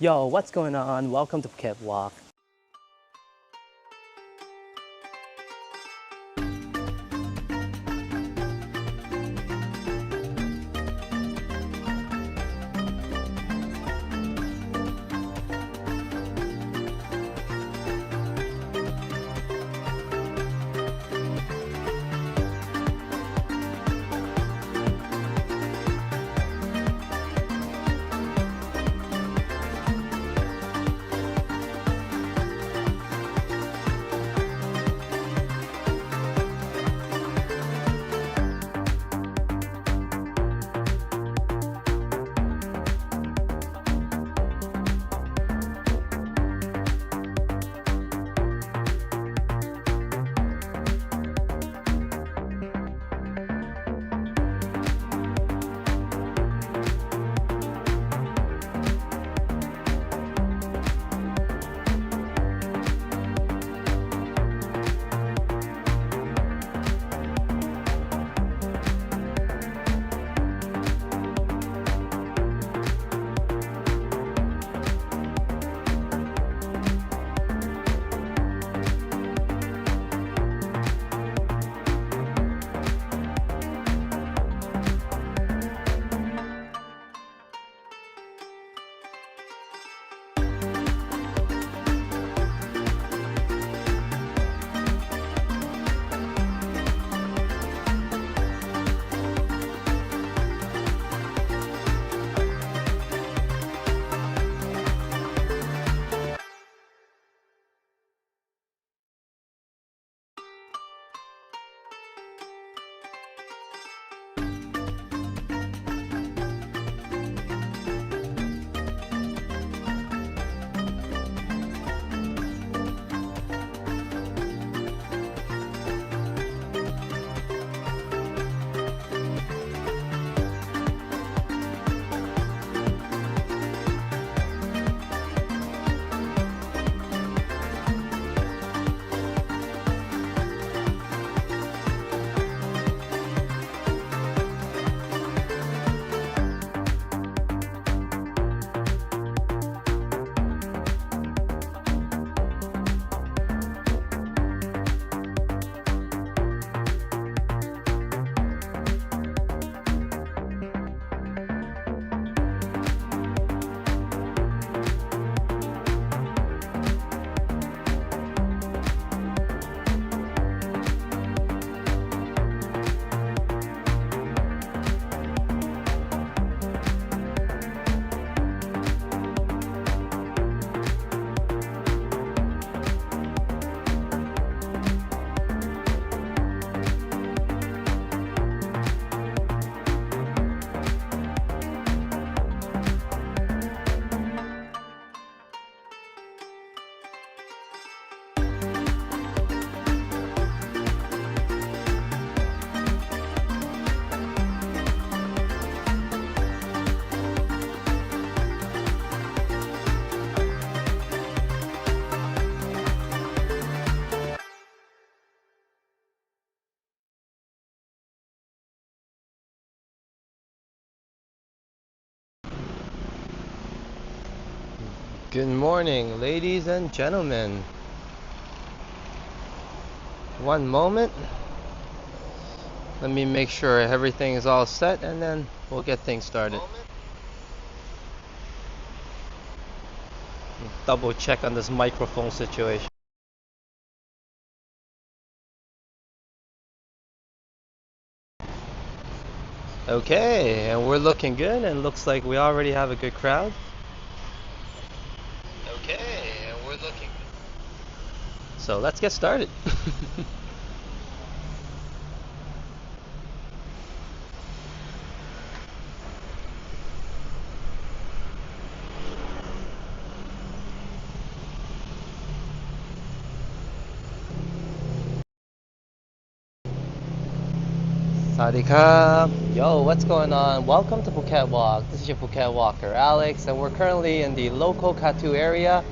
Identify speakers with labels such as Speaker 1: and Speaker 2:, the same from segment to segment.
Speaker 1: Yo, what's going on? Welcome to Phuket Walk. Good morning, ladies and gentlemen. One moment. Let me make sure everything is all set and then we'll get things started. Double check on this microphone situation. Okay, and we're looking good and looks like we already have a good crowd. Okay, and we're looking good. So let's get started. Sawadee. Yo, what's going on? Welcome to Phuket Walk. This is your Phuket Walker, Alex, and we're currently in the local Kathu area,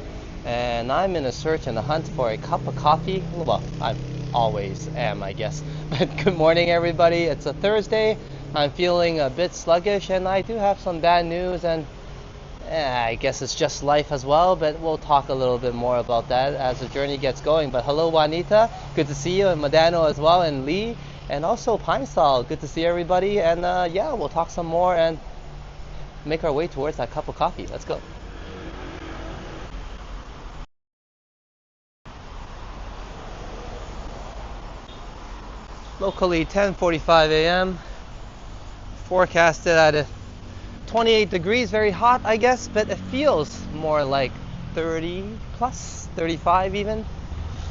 Speaker 1: and I'm in a search and a hunt for a cup of coffee. Well, I always am, I guess. But good morning, everybody. It's a Thursday. I'm feeling a bit sluggish, and I do have some bad news, and I guess it's just life as well, but we'll talk a little bit more about that as the journey gets going. But hello, Juanita. Good to see you, and Madano as well, and Lee, and also Pine Sol. Good to see everybody, and yeah, we'll talk some more and make our way towards that cup of coffee. Let's go. Locally 10:45 a.m. Forecasted at 28 degrees, very hot, I guess, but it feels more like 30 plus, 35 even.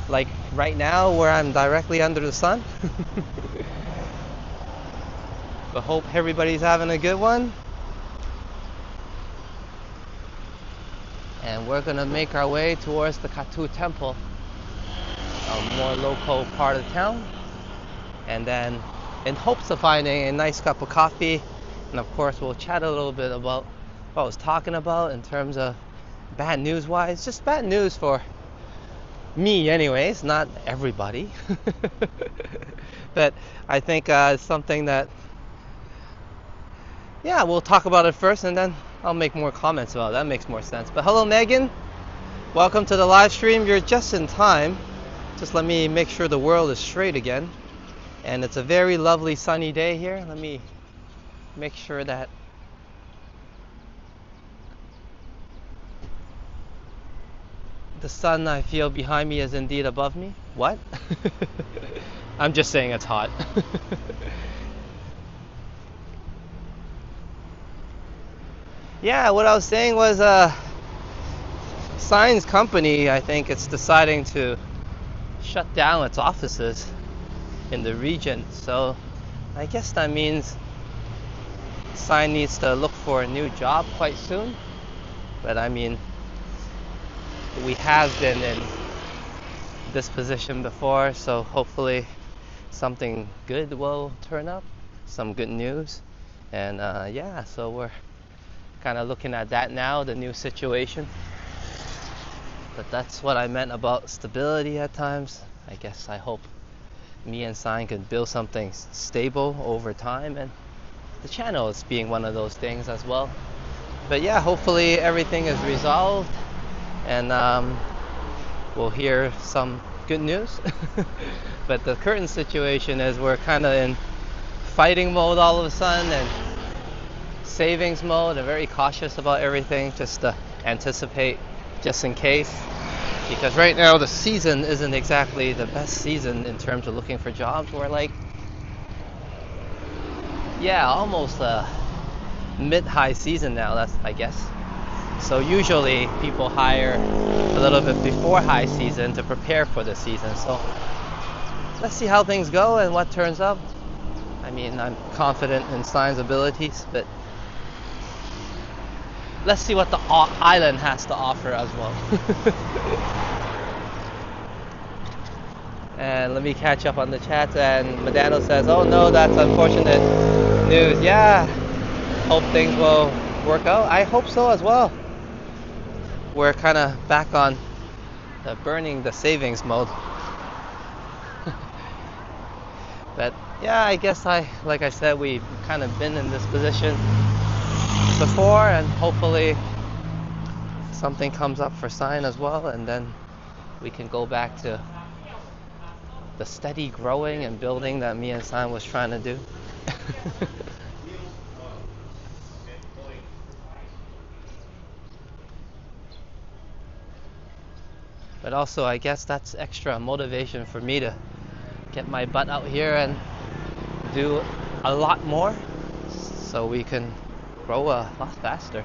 Speaker 1: Like right now where I'm directly under the sun. But hope everybody's having a good one. And we're gonna make our way towards the Kathu Temple, a more local part of town. And then in hopes of finding a nice cup of coffee, and of course we'll chat a little bit about what I was talking about in terms of bad news wise. Just bad news for me anyways, not everybody. But I think it's something that, yeah, we'll talk about it first and then I'll make more comments about it. That makes more sense. But hello Megan, welcome to the live stream. You're just in time. Just let me make sure the world is straight again. And it's a very lovely sunny day here. Let me make sure that the sun I feel behind me is indeed above me. What? I'm just saying it's hot. Yeah, what I was saying was Sign's company, I think it's deciding to shut down its offices in the region. So I guess that means Sign needs to look for a new job quite soon. But I mean, we have been in this position before, so hopefully something good will turn up, some good news. And yeah, so we're kind of looking at that now, the new situation. But that's what I meant about stability at times. I guess I hope me and Sign can build something stable over time, and the channel is being one of those things as well. But yeah, hopefully everything is resolved and we'll hear some good news. But the current situation is we're kind of in fighting mode all of a sudden and savings mode and very cautious about everything just to anticipate just in case. Because right now the season isn't exactly the best season in terms of looking for jobs. We're like, yeah, almost a mid-high season now, that's I guess. So usually people hire a little bit before high season to prepare for the season. So let's see how things go and what turns up. I mean, I'm confident in Sign's abilities, but let's see what the island has to offer as well. And let me catch up on the chat. And Madano says, oh no, that's unfortunate news. Yeah, hope things will work out. I hope so as well. We're kind of back on the burning the savings mode. But yeah, I guess like I said, we've kind of been in this position before, and hopefully something comes up for Sign as well, and then we can go back to the steady growing and building that me and Sign was trying to do. But also I guess that's extra motivation for me to get my butt out here and do a lot more so we can grow a lot faster.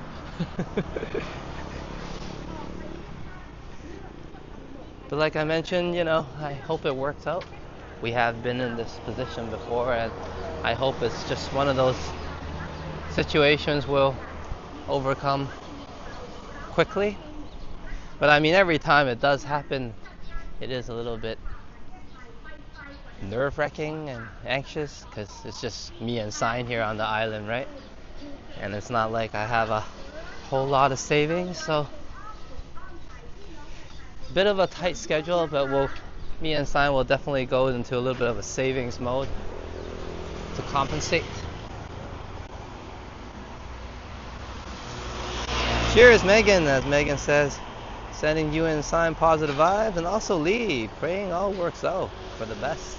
Speaker 1: But like I mentioned, you know, I hope it works out. We have been in this position before, and I hope it's just one of those situations we'll overcome quickly. But I mean, every time it does happen, it is a little bit nerve-wracking and anxious because it's just me and Sign here on the island, right? And it's not like I have a whole lot of savings, so bit of a tight schedule, but me and Sign will definitely go into a little bit of a savings mode to compensate. Cheers, Megan, as Megan says. Sending you and Sign positive vibes, and also Lee, praying all works out for the best.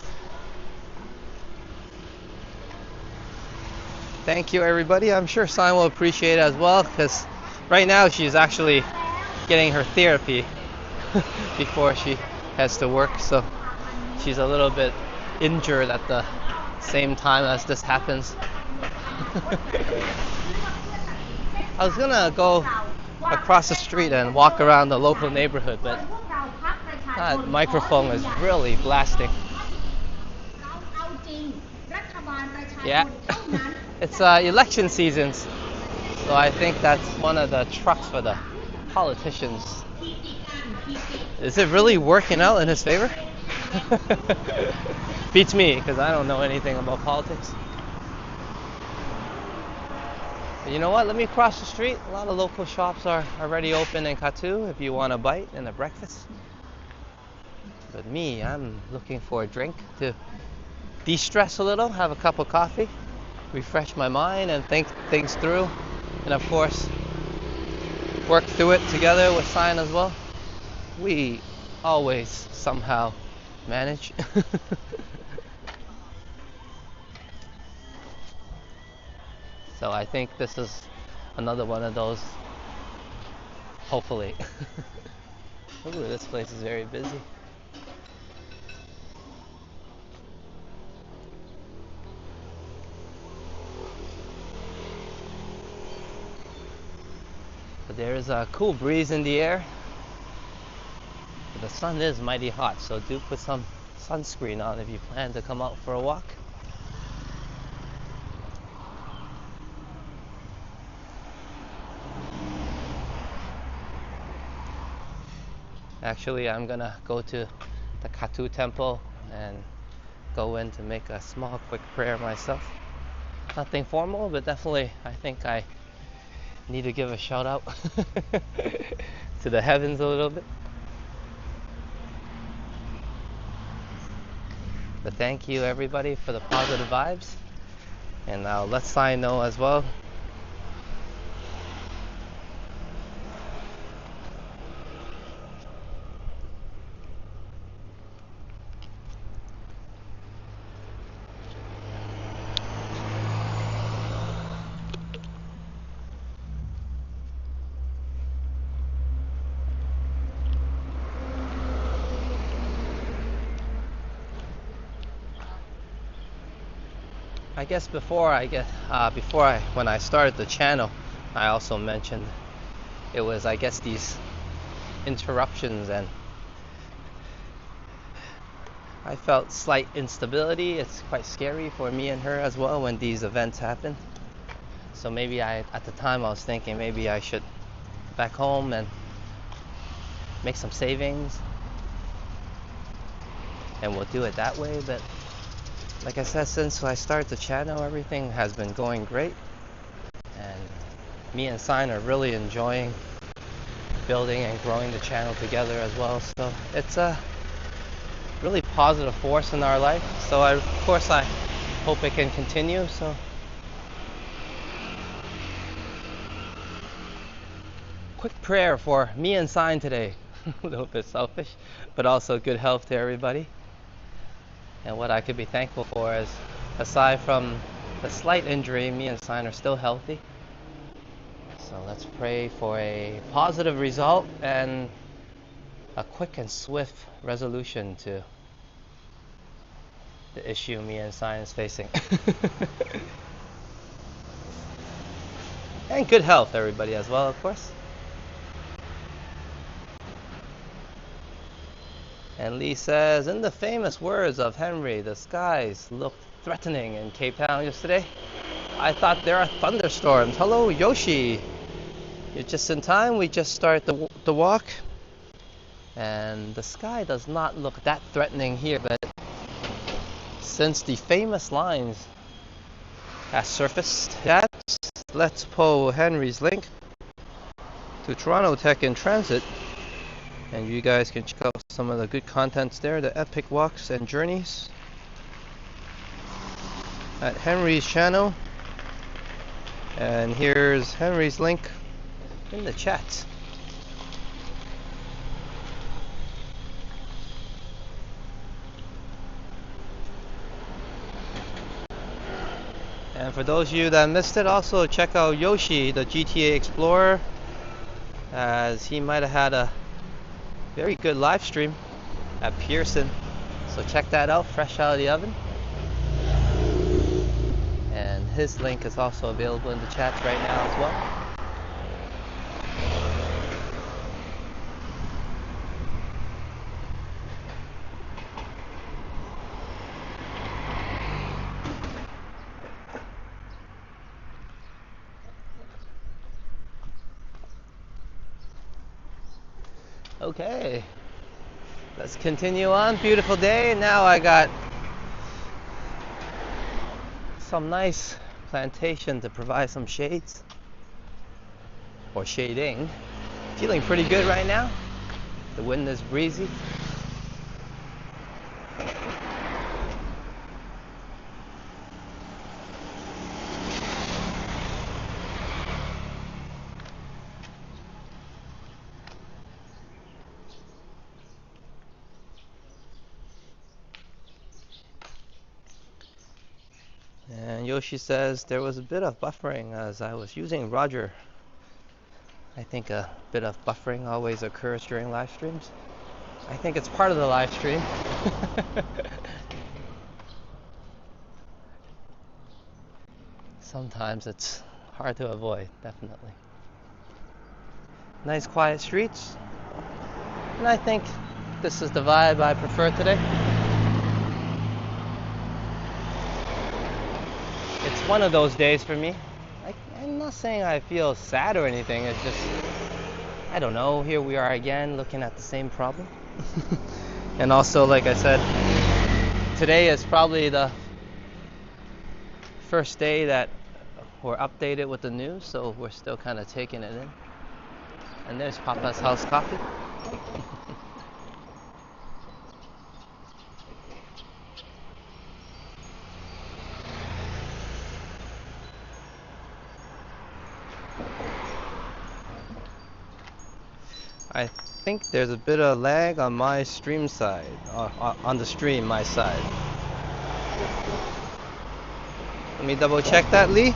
Speaker 1: Thank you, everybody. I'm sure Sign will appreciate it as well, because right now she's actually getting her therapy before she heads to work, so she's a little bit injured at the same time as this happens. I was gonna go across the street and walk around the local neighborhood, but that microphone is really blasting. Yeah, it's election seasons, so I think that's one of the trucks for the politicians. Is it really working out in his favor? Beats me, because I don't know anything about politics. But you know what? Let me cross the street. A lot of local shops are already open in Kathu if you want a bite and a breakfast. But me, I'm looking for a drink to de-stress a little, have a cup of coffee, refresh my mind and think things through. And of course, work through it together with Sign as well. We always somehow manage. So I think this is another one of those, hopefully. Ooh, this place is very busy. But there is a cool breeze in the air. But the sun is mighty hot, so do put some sunscreen on if you plan to come out for a walk. Actually, I'm gonna go to the Kathu Temple and go in to make a small quick prayer myself. Nothing formal, but definitely I think I need to give a shout out to the heavens a little bit. But thank you everybody for the positive vibes, and now let Sign know as well. I guess when I started the channel, I also mentioned it was, I guess, these interruptions, and I felt slight instability. It's quite scary for me and her as well when these events happen. So maybe at the time I was thinking maybe I should back home and make some savings, and we'll do it that way. But like I said, since I started the channel, everything has been going great, and me and Sign are really enjoying building and growing the channel together as well. So it's a really positive force in our life. So of course I hope it can continue. So quick prayer for me and Sign today. A little bit selfish, but also good health to everybody. And what I could be thankful for is, aside from the slight injury, me and Sign are still healthy. So let's pray for a positive result and a quick and swift resolution to the issue me and Sign is facing. And good health, everybody, as well, of course. And Lee says, in the famous words of Henry, the skies looked threatening in Cape Town yesterday. I thought there are thunderstorms. Hello, Yoshi. You're just in time. We just started the walk. And the sky does not look that threatening here, but since the famous lines has surfaced, let's pull Henry's link to Toronto Tech in Transit. And you guys can check out some of the good contents there, the epic walks and journeys at Henry's channel. And here's Henry's link in the chat. And for those of you that missed it, also check out Yoshi, the GTA Explorer, as he might have had a very good live stream at Pearson. So check that out, fresh out of the oven. And his link is also available in the chat right now as well. Okay, let's continue on. Beautiful day. Now I got some nice plantation to provide some shades or shading. Feeling pretty good right now. The wind is breezy. And Yoshi says there was a bit of buffering as I was using Roger. I think a bit of buffering always occurs during live streams. I think it's part of the live stream. Sometimes it's hard to avoid, definitely. Nice quiet streets. And I think this is the vibe I prefer today. It's one of those days for me. I'm not saying I feel sad or anything. It's just, I don't know, here we are again looking at the same problem. And also, like I said, today is probably the first day that we're updated with the news, so we're still kind of taking it in. And there's Papa's House Coffee. I think there's a bit of lag on my stream side, on the stream, my side. Let me double check that, Lee.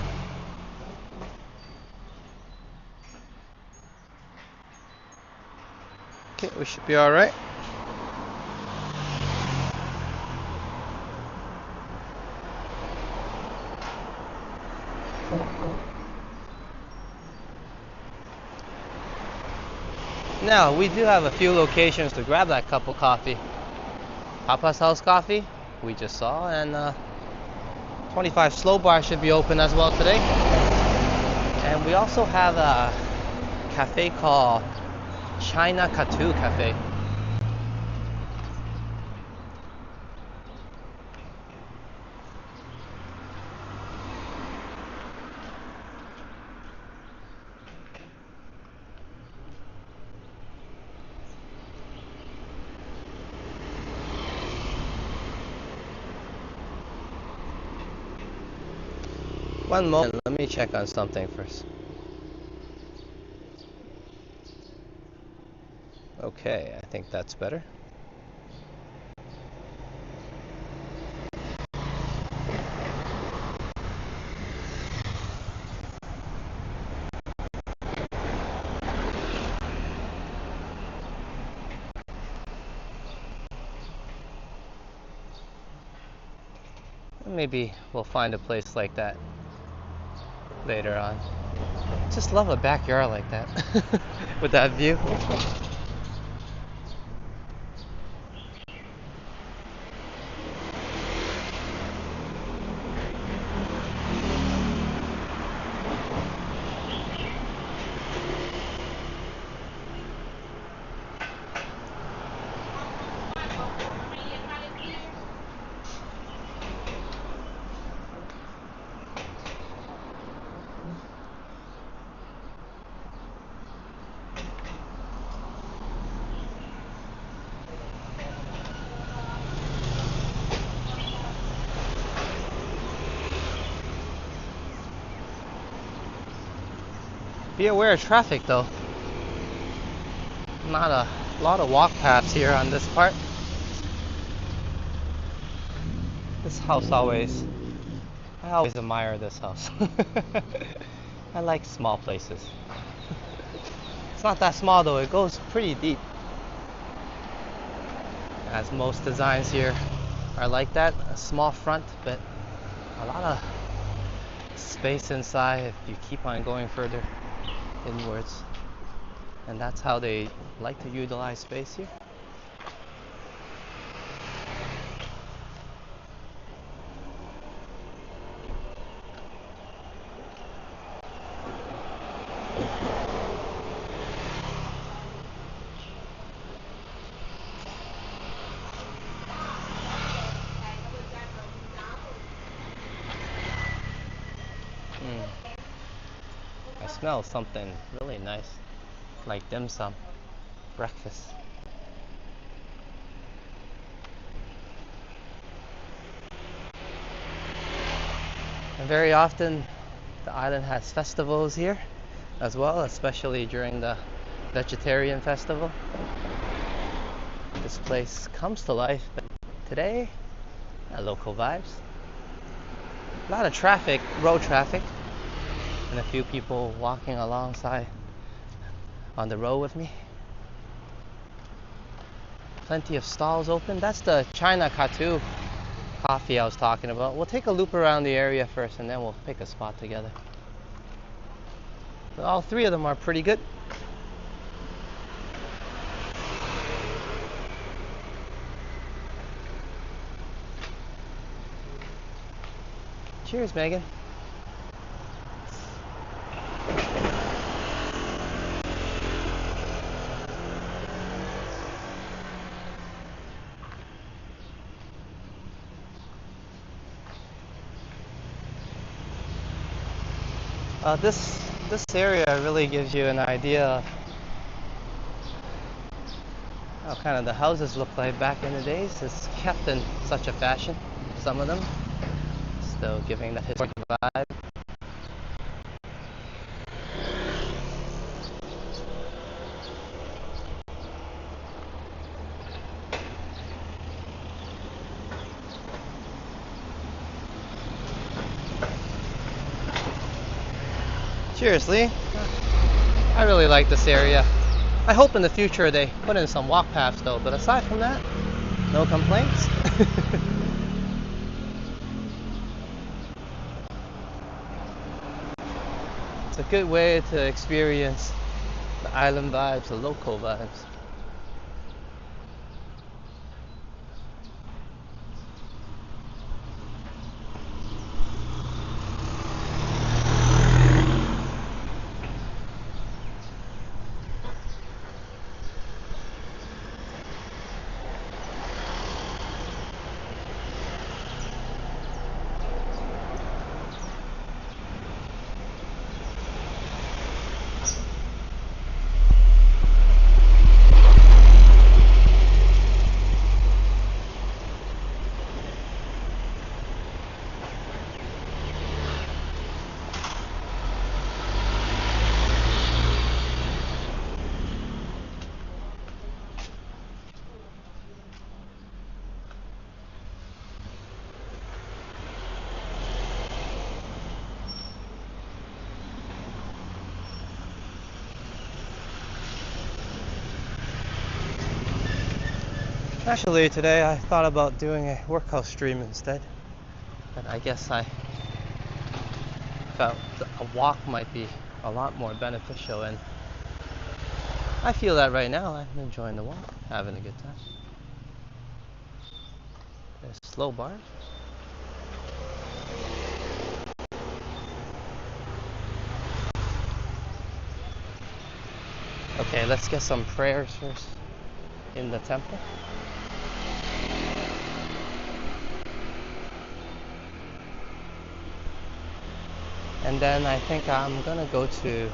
Speaker 1: Okay, we should be all right. Now, we do have a few locations to grab that cup of coffee. Papa's House Coffee, we just saw, and 25 Slow Bar should be open as well today. And we also have a cafe called China Kathu Cafe. One moment, let me check on something first. Okay, I think that's better. Maybe we'll find a place like that later on. Just love a backyard like that with that view. Be aware of traffic though. Not a lot of walk paths here on this part. This house I always admire this house. I like small places. It's not that small though, it goes pretty deep. As most designs here are like that, a small front, but a lot of space inside if you keep on going further inwards. And that's how they like to utilize space here. I smell something really nice, like dim sum, breakfast. And very often the island has festivals here as well, especially during the vegetarian festival. This place comes to life, but today, local vibes. A lot of traffic, road traffic, and a few people walking alongside on the road with me. Plenty of stalls open. That's the China Kathu coffee I was talking about. We'll take a loop around the area first and then we'll pick a spot together. But all three of them are pretty good. Cheers, Megan. This area really gives you an idea of how kind of the houses look like back in the days. It's kept in such a fashion, some of them, still giving that historic vibe. Cheers, Lee. I really like this area. I hope in the future they put in some walk paths though, but aside from that, no complaints. It's a good way to experience the island vibes, the local vibes. Actually, today I thought about doing a workout stream instead, but I guess I felt a walk might be a lot more beneficial, and I feel that right now. I'm enjoying the walk, having a good time. There's slow bars. Okay, let's get some prayers first in the temple. And then I think I'm gonna go to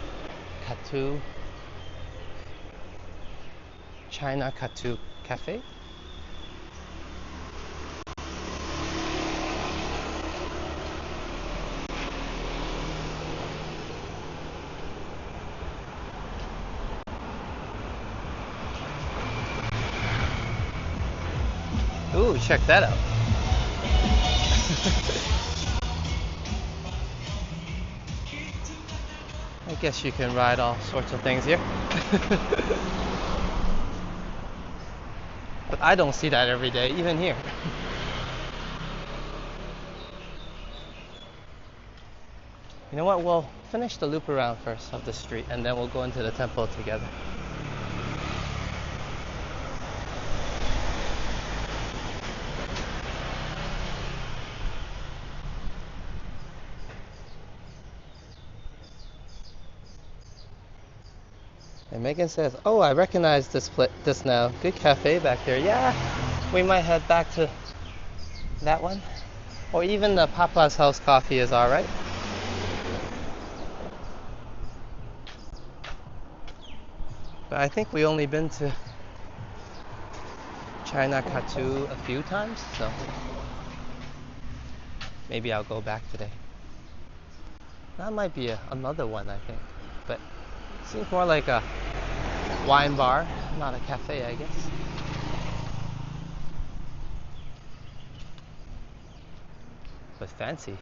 Speaker 1: Kathu China Cafe. Ooh, check that out. I guess you can ride all sorts of things here. But I don't see that every day, even here. You know what? We'll finish the loop around first of the street and then we'll go into the temple together. And Megan says, "Oh, I recognize this now. Good cafe back there." Yeah, we might head back to that one. Or even the Papa's House Coffee is alright. But I think we only been to China Kathu a few times, so maybe I'll go back today. That might be another one, I think. But it seems more like a wine bar, not a cafe, I guess. But fancy.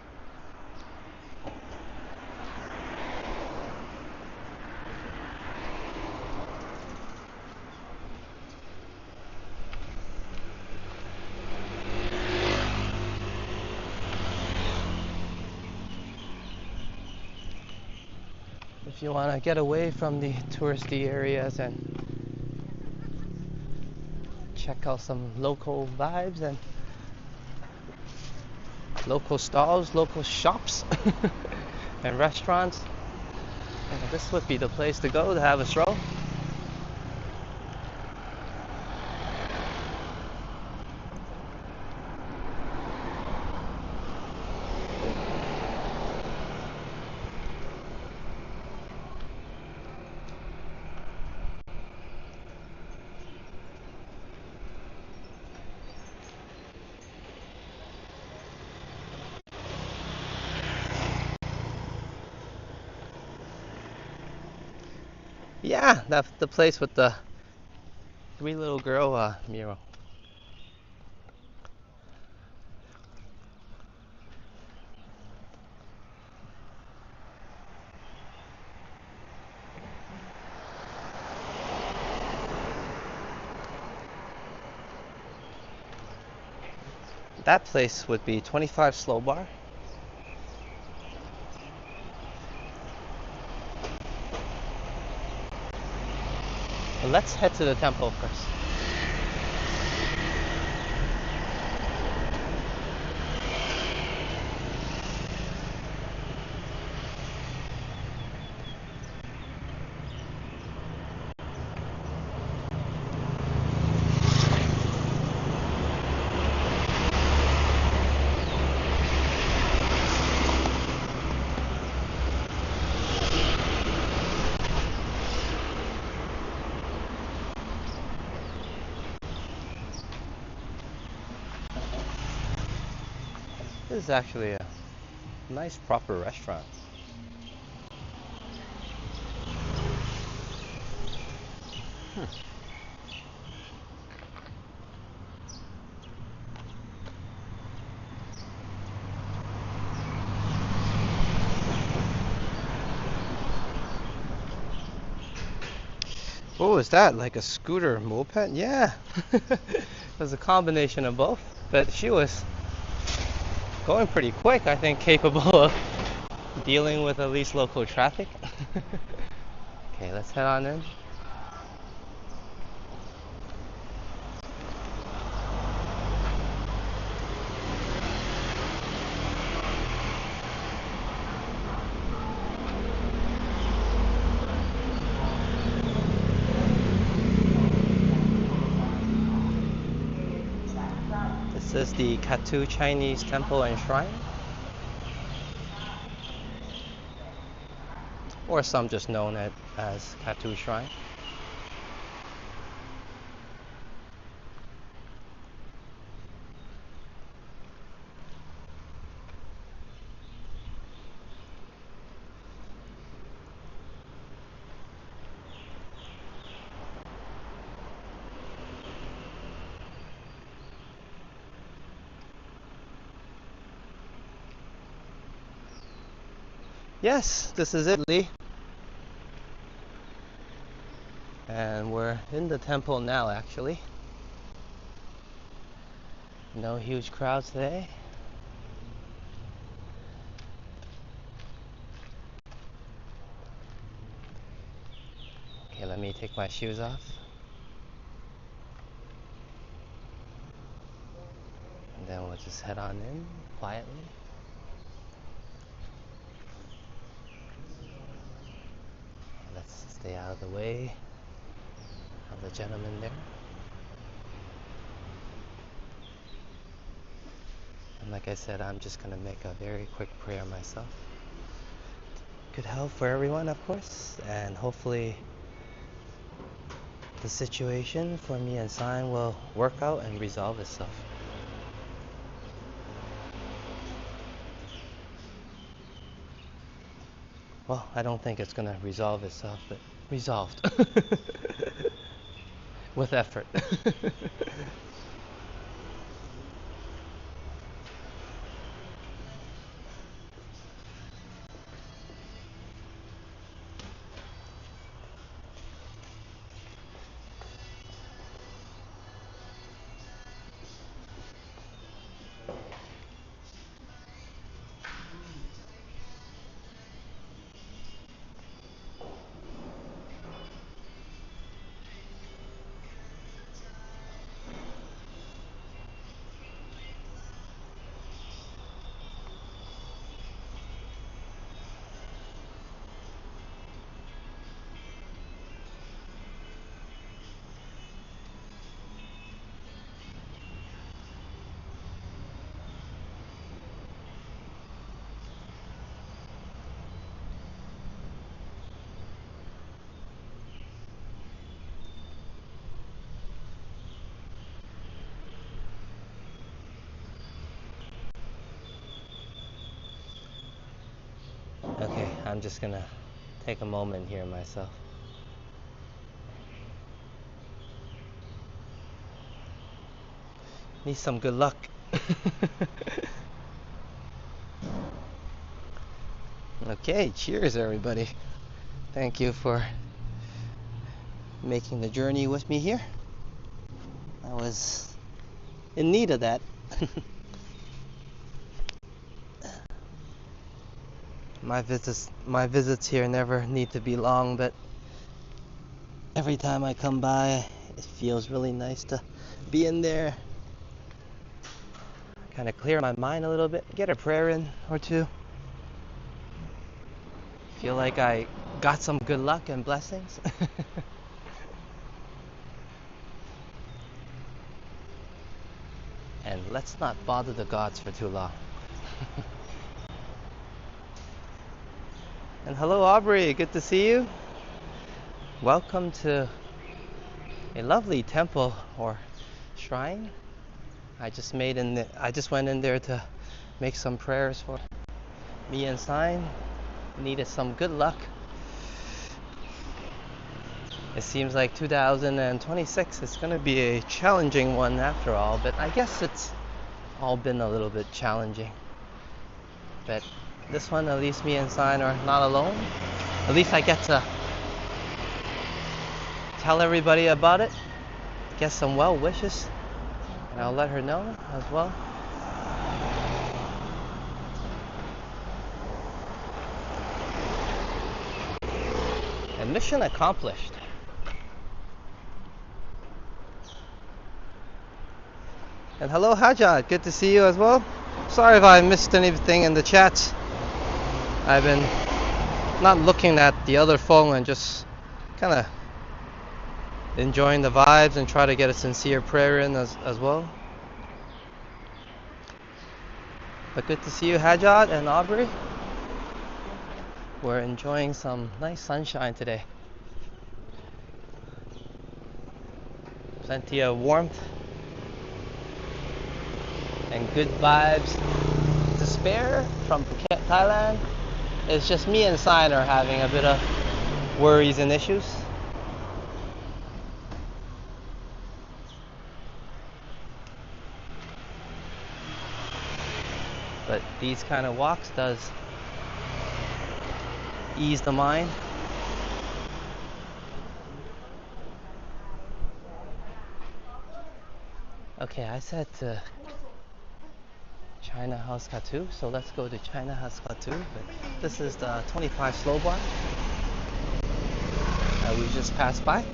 Speaker 1: If you want to get away from the touristy areas and check out some local vibes and local stalls, local shops and restaurants, this would be the place to go to have a stroll. Yeah, that's the place with the three little girl mural. That place would be 25 slow bar. But let's head to the temple first. This is actually a nice proper restaurant. What was that? Like a scooter moped? Yeah. It was a combination of both. But she was going pretty quick, I think, capable of dealing with at least local traffic. Okay, let's head on in. This is the Kathu Chinese Temple and Shrine. Or some just known it as Kathu Shrine. Yes, this is it, Lee. And we're in the temple now, actually. No huge crowds today. Okay, let me take my shoes off. And then we'll just head on in quietly. Let's stay out of the way of the gentleman there. And like I said, I'm just gonna make a very quick prayer myself. Good health for everyone, of course, and hopefully the situation for me and Sign will work out and resolve itself. Well, I don't think it's gonna resolve itself, but resolved. With effort. Okay, I'm just gonna take a moment here myself. Need some good luck. Okay, cheers everybody. Thank you for making the journey with me here. I was in need of that. My visits here never need to be long, but every time I come by, it feels really nice to be in there. Kind of clear my mind a little bit, get a prayer in or two. Feel like I got some good luck and blessings. And let's not bother the gods for too long. And hello Aubrey, good to see you. Welcome to a lovely temple or shrine. I just went in there to make some prayers for me and Sign. Needed some good luck. It seems like 2026 is going to be a challenging one after all, but I guess it's all been a little bit challenging. But this one, at least me and Sign are not alone. At least I get to tell everybody about it, get some well wishes, and I'll let her know as well. And mission accomplished. And hello Hajat, good to see you as well. Sorry if I missed anything in the chat. I've been not looking at the other phone and just kind of enjoying the vibes and try to get a sincere prayer in as well. But good to see you Hajat and Aubrey. We're enjoying some nice sunshine today. Plenty of warmth and good vibes to spare from Phuket, Thailand. It's just me and Sign are having a bit of worries and issues. But these kind of walks does ease the mind. Okay, I said China House Kathu, so let's go to China House Kathu. But this is the 25 slow bar that we just passed by.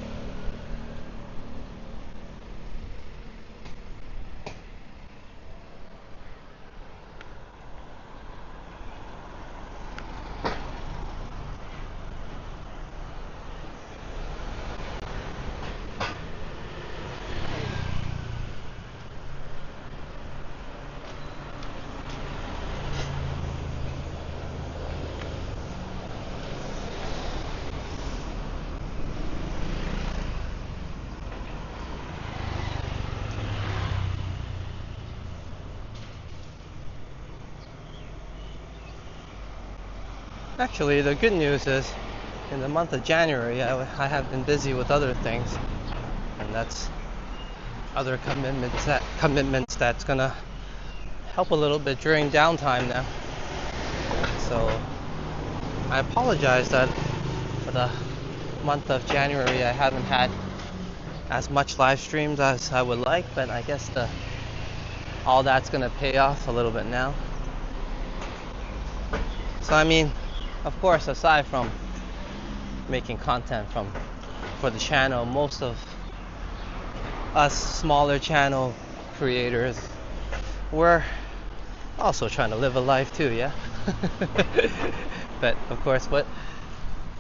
Speaker 1: Actually, the good news is in the month of January, I have been busy with other things, and that's other commitments that's gonna help a little bit during downtime now. So I apologize that for the month of January I haven't had as much live streams as I would like, but I guess all that's gonna pay off a little bit now. So I mean, of course, aside from making content for the channel, most of us smaller channel creators, we're also trying to live a life too, yeah? But of course, what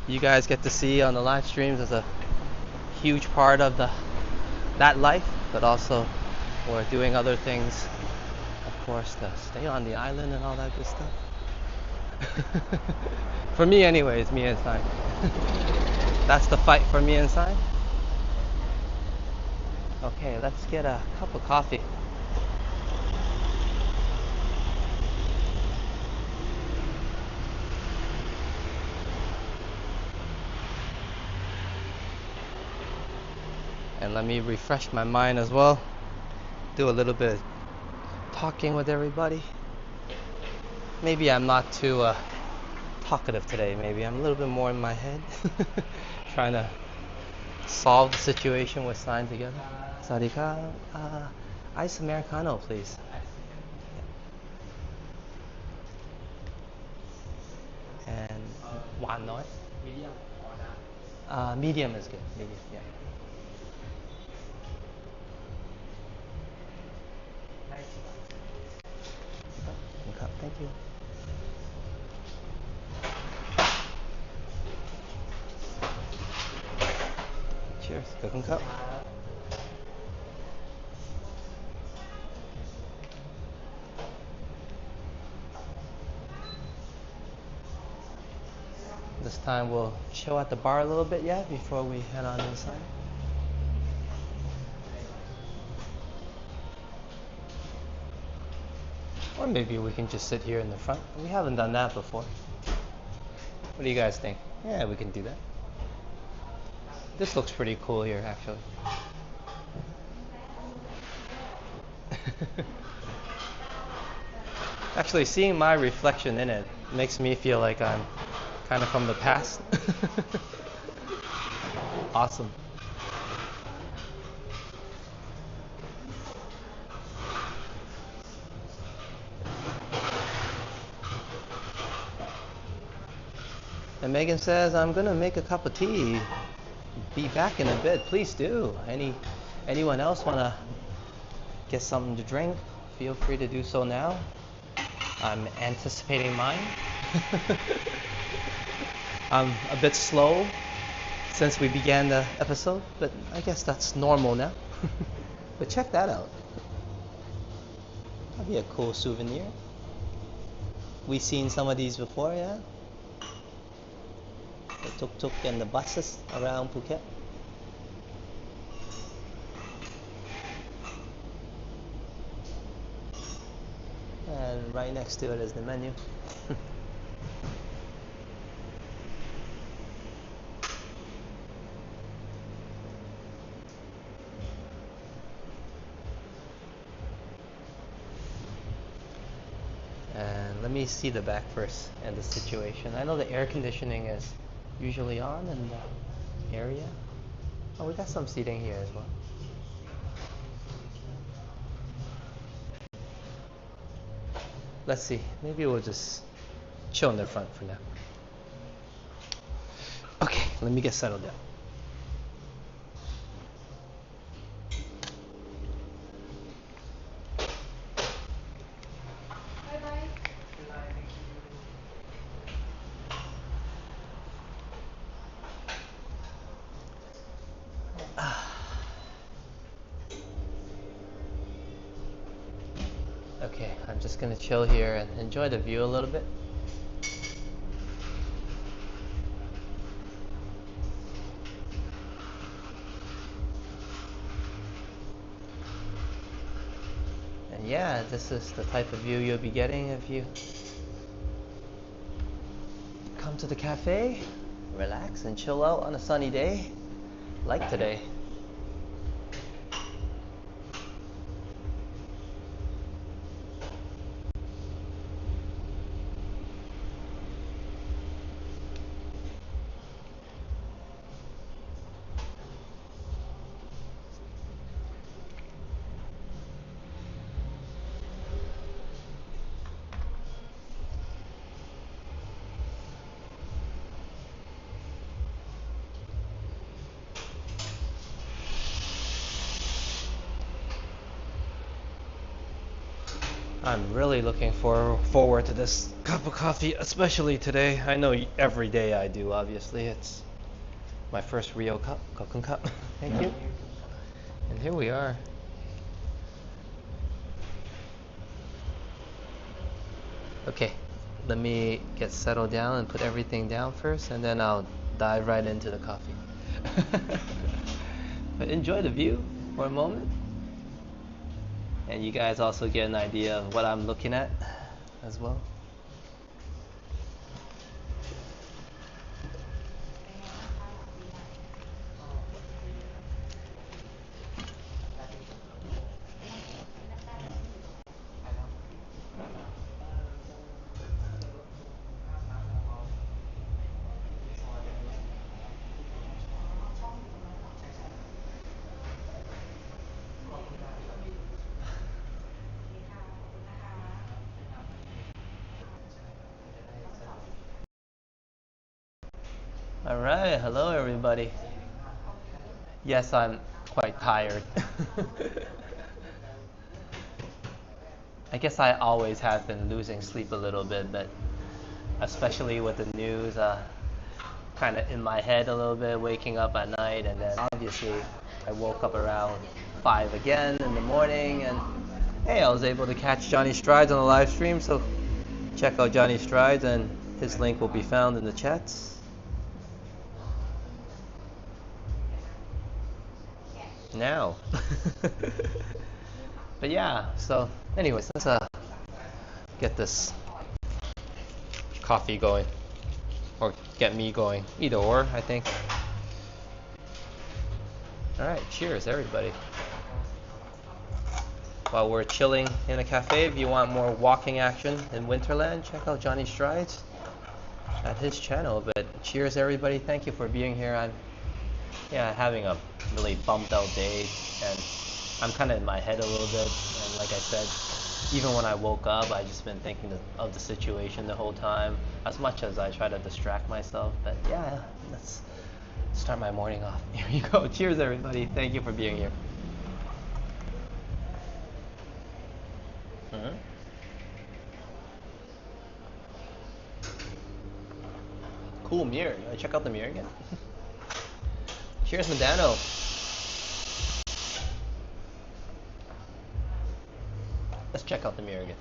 Speaker 1: you guys get to see on the live streams is a huge part of that life, but also we're doing other things, of course, to stay on the island and all that good stuff. For me anyways, me and Sign. That's the fight for me and Sign. Okay, let's get a cup of coffee. And let me refresh my mind as well. Do a little bit of talking with everybody. Maybe I'm not too talkative today. Maybe I'm a little bit more in my head. Trying to solve the situation with Sign together. Sadika, ice Americano, please. And one note. Medium is good. Medium, yeah. Thank you. Cheers. Cooking cup. This time we'll chill at the bar a little bit, yeah, before we head on inside. Or maybe we can just sit here in the front. We haven't done that before. What do you guys think? Yeah, we can do that. This looks pretty cool here, actually. Actually, seeing my reflection in it makes me feel like I'm kind of from the past. Awesome. And Megan says, I'm gonna make a cup of tea. Be back in a bit. Please do. Anyone else wanna get something to drink? Feel free to do so now. I'm anticipating mine. I'm a bit slow since we began the episode, but I guess that's normal now. But check that out. That'd be a cool souvenir. We've seen some of these before, yeah? The tuk-tuk and the buses around Phuket. And right next to it is the menu. And let let me see the back first and the situation. I know the air conditioning is usually on in the area. Oh, we got some seating here as well. Let's see. Maybe we'll just chill in the front for now. Okay, let me get settled down. Okay, I'm just gonna chill here and enjoy the view a little bit. And yeah, this is the type of view you'll be getting if you come to the cafe, relax and chill out on a sunny day like today. I'm really looking forward to this cup of coffee, especially today. I know every day I do, obviously. It's my first real cup. Thank you. And here we are. Okay, let me get settled down and put everything down first, and then I'll dive right into the coffee. But enjoy the view for a moment. And you guys also get an idea of what I'm looking at as well. All right, hello everybody. Yes, I'm quite tired. I guess I always have been losing sleep a little bit, but especially with the news, kind of in my head a little bit, waking up at night, and then obviously I woke up around 5 again in the morning, and hey, I was able to catch Johnny Strides on the live stream, so check out Johnny Strides, and his link will be found in the chats. Now. But yeah, so anyways, let's get this coffee going, or get me going, either or, I think. All right, cheers everybody. While we're chilling in a cafe, if you want more walking action in Winterland, check out Johnny Strides at his channel. But cheers everybody, thank you for being here. I'm having a really bumped out day, and I'm kind of in my head a little bit, and like I said, even when I woke up, I just been thinking of the situation the whole time, as much as I try to distract myself. But yeah, let's start my morning off. Here you go. Cheers everybody, thank you for being here. Cool mirror. You wanna check out the mirror again? Cheers, Medano. Let's check out the mirror again.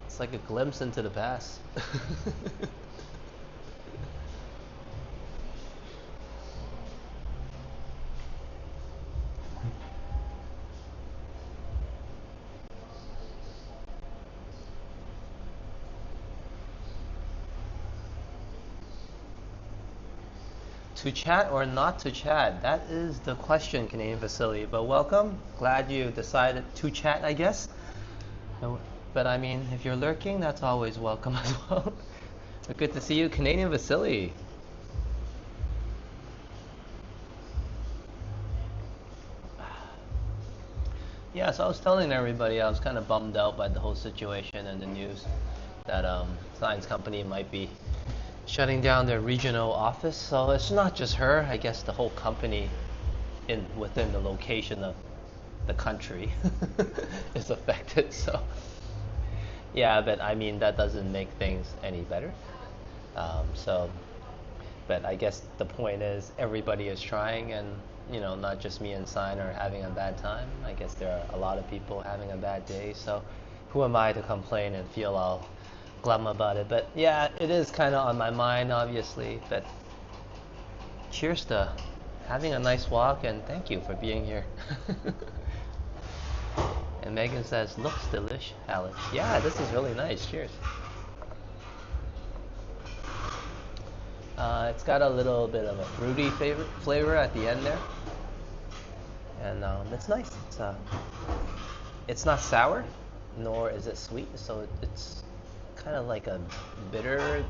Speaker 1: It's like a glimpse into the past. To chat or not to chat? That is the question, Canadian Facility. But welcome. Glad you decided to chat, I guess. But I mean, if you're lurking, that's always welcome as well. But good to see you, Canadian Facility. Yeah, so I was telling everybody I was kind of bummed out by the whole situation and the news that science company might be shutting down their regional office. So it's not just her. I guess the whole company within the location of the country is affected. So yeah, but I mean that doesn't make things any better. So, but I guess the point is everybody is trying, and not just me and Sign are having a bad time. I guess there are a lot of people having a bad day. So who am I to complain and feel all glum about it? But yeah, it is kind of on my mind, obviously. But cheers to having a nice walk, and thank you for being here. And Megan says, looks delish, Alex. Yeah, this is really nice. Cheers. It's got a little bit of a fruity flavor at the end there. And it's nice. It's not sour, nor is it sweet. So it's kind of like a bitter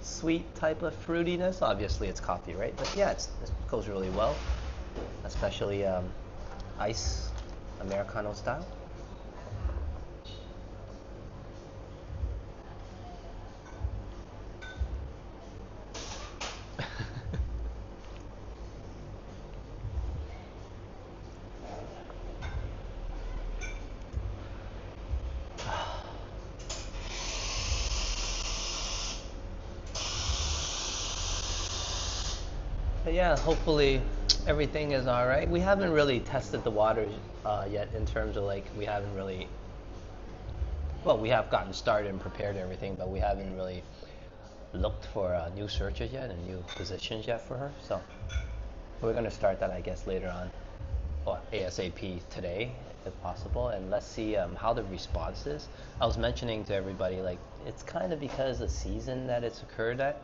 Speaker 1: sweet type of fruitiness. Obviously it's coffee, right? But yeah, it goes really well, especially ice Americano style. But yeah, hopefully everything is all right. We haven't really tested the waters yet in terms of like we haven't really. Well, we have gotten started and prepared everything, but we haven't really looked for new searches yet and new positions yet for her. So we're gonna start that, I guess, later on, or ASAP today, if possible, and let's see how the response is. I was mentioning to everybody like it's kind of because the season that it's occurred at.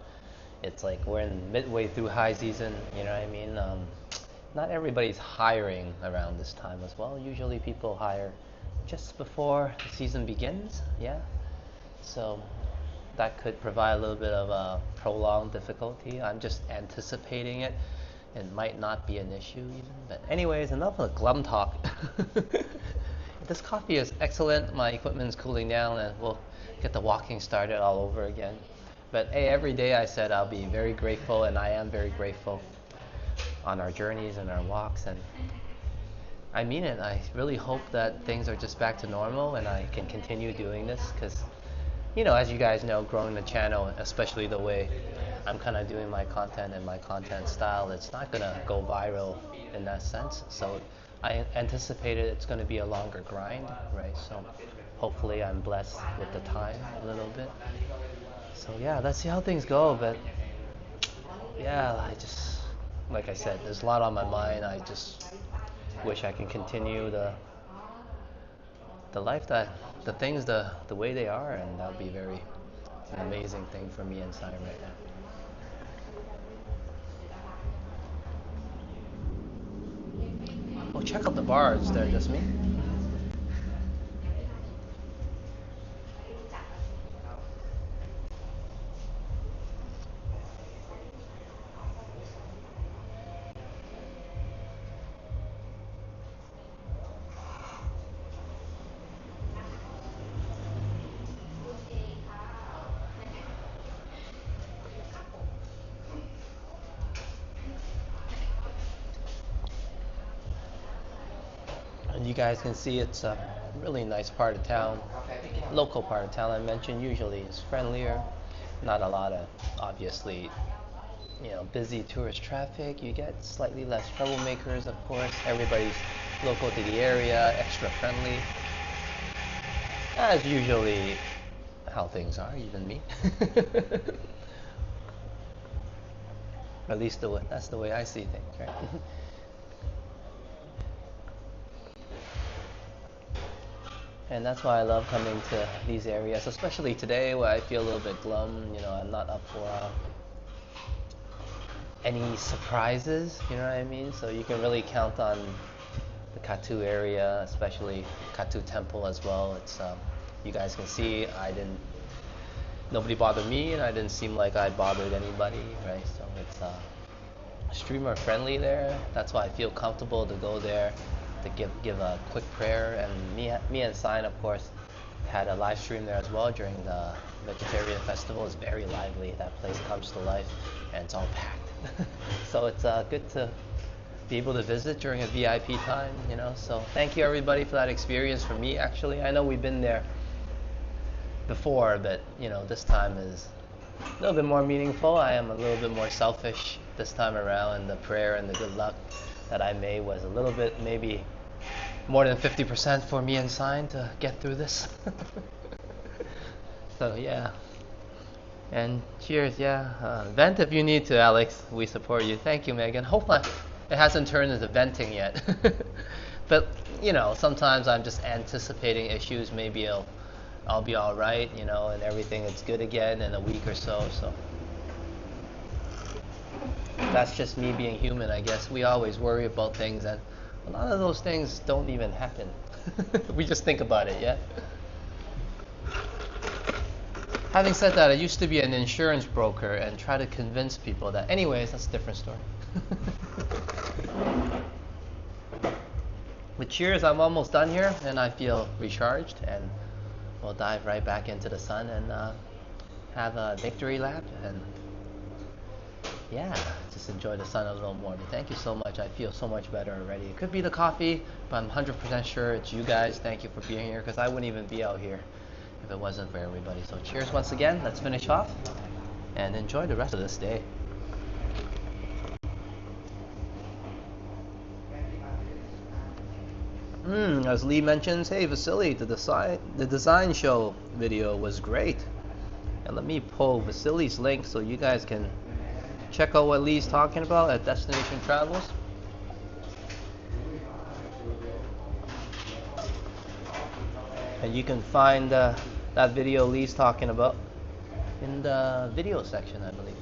Speaker 1: It's like we're in midway through high season, you know what I mean? Not everybody's hiring around this time as well. Usually people hire just before the season begins, yeah. So that could provide a little bit of a prolonged difficulty. I'm just anticipating it. It might not be an issue even. But anyways, enough of the glum talk. This coffee is excellent. My equipment's cooling down and we'll get the walking started all over again. But hey, every day I said I'll be very grateful, and I am very grateful on our journeys and our walks, and I mean it. I really hope that things are just back to normal and I can continue doing this because, as you guys know, growing the channel, especially the way I'm kind of doing my content and my content style, it's not going to go viral in that sense. So I anticipated it's going to be a longer grind, right? So hopefully I'm blessed with the time a little bit. So yeah, let's see how things go. But yeah, like I said, there's a lot on my mind. I just wish I can continue the life the things the way they are, and that would be an amazing thing for me inside right now. Oh, check out the bars. They're just me. And you guys can see it's a really nice part of town, local part of town. I mentioned usually it's friendlier, not a lot of obviously busy tourist traffic. You get slightly less troublemakers, of course. Everybody's local to the area, extra friendly, as usually how things are, even me. At least that's the way I see things, right? And that's why I love coming to these areas, especially today where I feel a little bit glum. I'm not up for any surprises, you know what I mean? So you can really count on the Kathu area, especially Kathu Temple as well. It's you guys can see nobody bothered me, and I didn't seem like I bothered anybody, right? So it's streamer friendly there. That's why I feel comfortable to go there to give a quick prayer. And me and Sign, of course, had a live stream there as well during the vegetarian festival. It's very lively. That place comes to life, and it's all packed. So it's good to be able to visit during a VIP time, you know. So thank you everybody for that experience. For me, actually, I know we've been there before, but you know, this time is a little bit more meaningful. I am a little bit more selfish this time around, and the prayer and the good luck that I made was a little bit, maybe more than 50% for me and Sign to get through this. So yeah, and cheers. Yeah, vent if you need to, Alex. We support you. Thank you, Megan. Hopefully it hasn't turned into venting yet. But you know, sometimes I'm just anticipating issues. Maybe I'll be all right, you know, and everything is good again in a week or so. So that's just me being human, I guess. We always worry about things, and a lot of those things don't even happen. We just think about it, yeah. Having said that, I used to be an insurance broker and try to convince people that. Anyways, that's a different story. But cheers, I'm almost done here, and I feel recharged, and we'll dive right back into the sun and have a victory lap, and yeah, just enjoy the sun a little more. But thank you so much. I feel so much better already. It could be the coffee, but I'm 100% sure it's you guys. Thank you for being here, because I wouldn't even be out here if it wasn't for everybody. So cheers once again. Let's finish off and enjoy the rest of this day. As Lee mentions, hey Vasily, the design show video was great. And let me pull Vasily's link so you guys can check out what Lee's talking about at Destination Travels. And you can find that video Lee's talking about in the video section, I believe.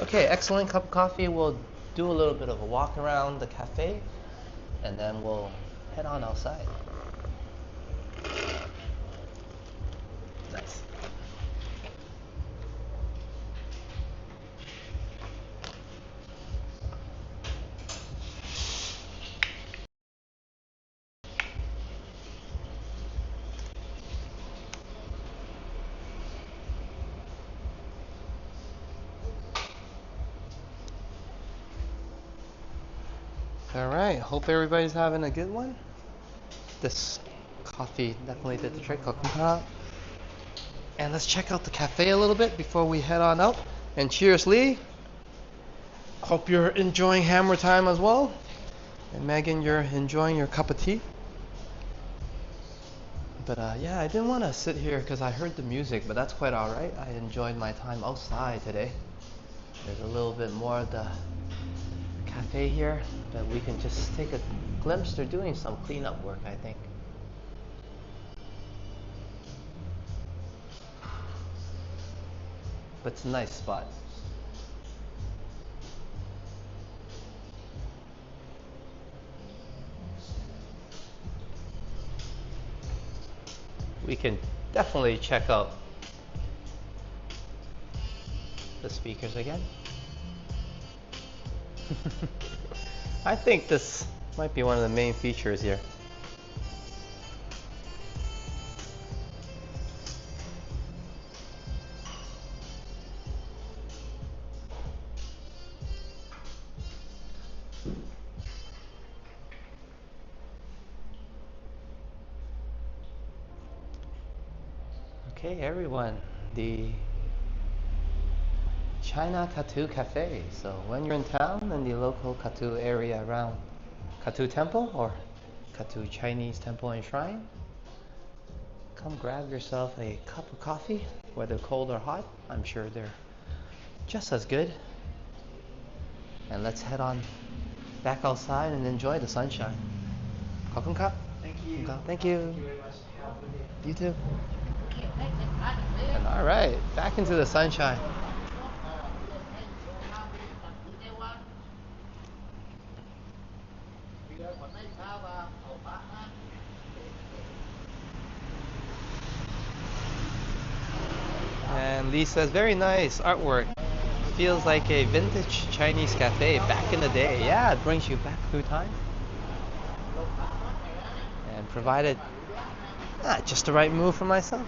Speaker 1: Okay, excellent cup of coffee. We'll do a little bit of a walk around the cafe, and then we'll head on outside. Nice. Alright, hope everybody's having a good one. This coffee definitely did the trick. And let's check out the cafe a little bit before we head on out. And cheers, Lee. Hope you're enjoying hammer time as well. And Megan, you're enjoying your cup of tea. But yeah, I didn't want to sit here because I heard the music, but that's quite alright. I enjoyed my time outside today. There's a little bit more of the cafe here that we can just take a glimpse. They're doing some cleanup work, I think. But it's a nice spot. We can definitely check out the speakers again. I think this might be one of the main features here. Okay, everyone, the China Kathu Cafe. So when you're in town in the local Kathu area around Kathu Temple or Kathu Chinese Temple and Shrine, come grab yourself a cup of coffee, whether cold or hot. I'm sure they're just as good. And let's head on back outside and enjoy the sunshine. Khop khun kap.
Speaker 2: Thank you.
Speaker 1: Thank you. You too. And all right, back into the sunshine. And Lee says, very nice artwork. Feels like a vintage Chinese cafe back in the day. Yeah, it brings you back through time. And provided just the right move for myself.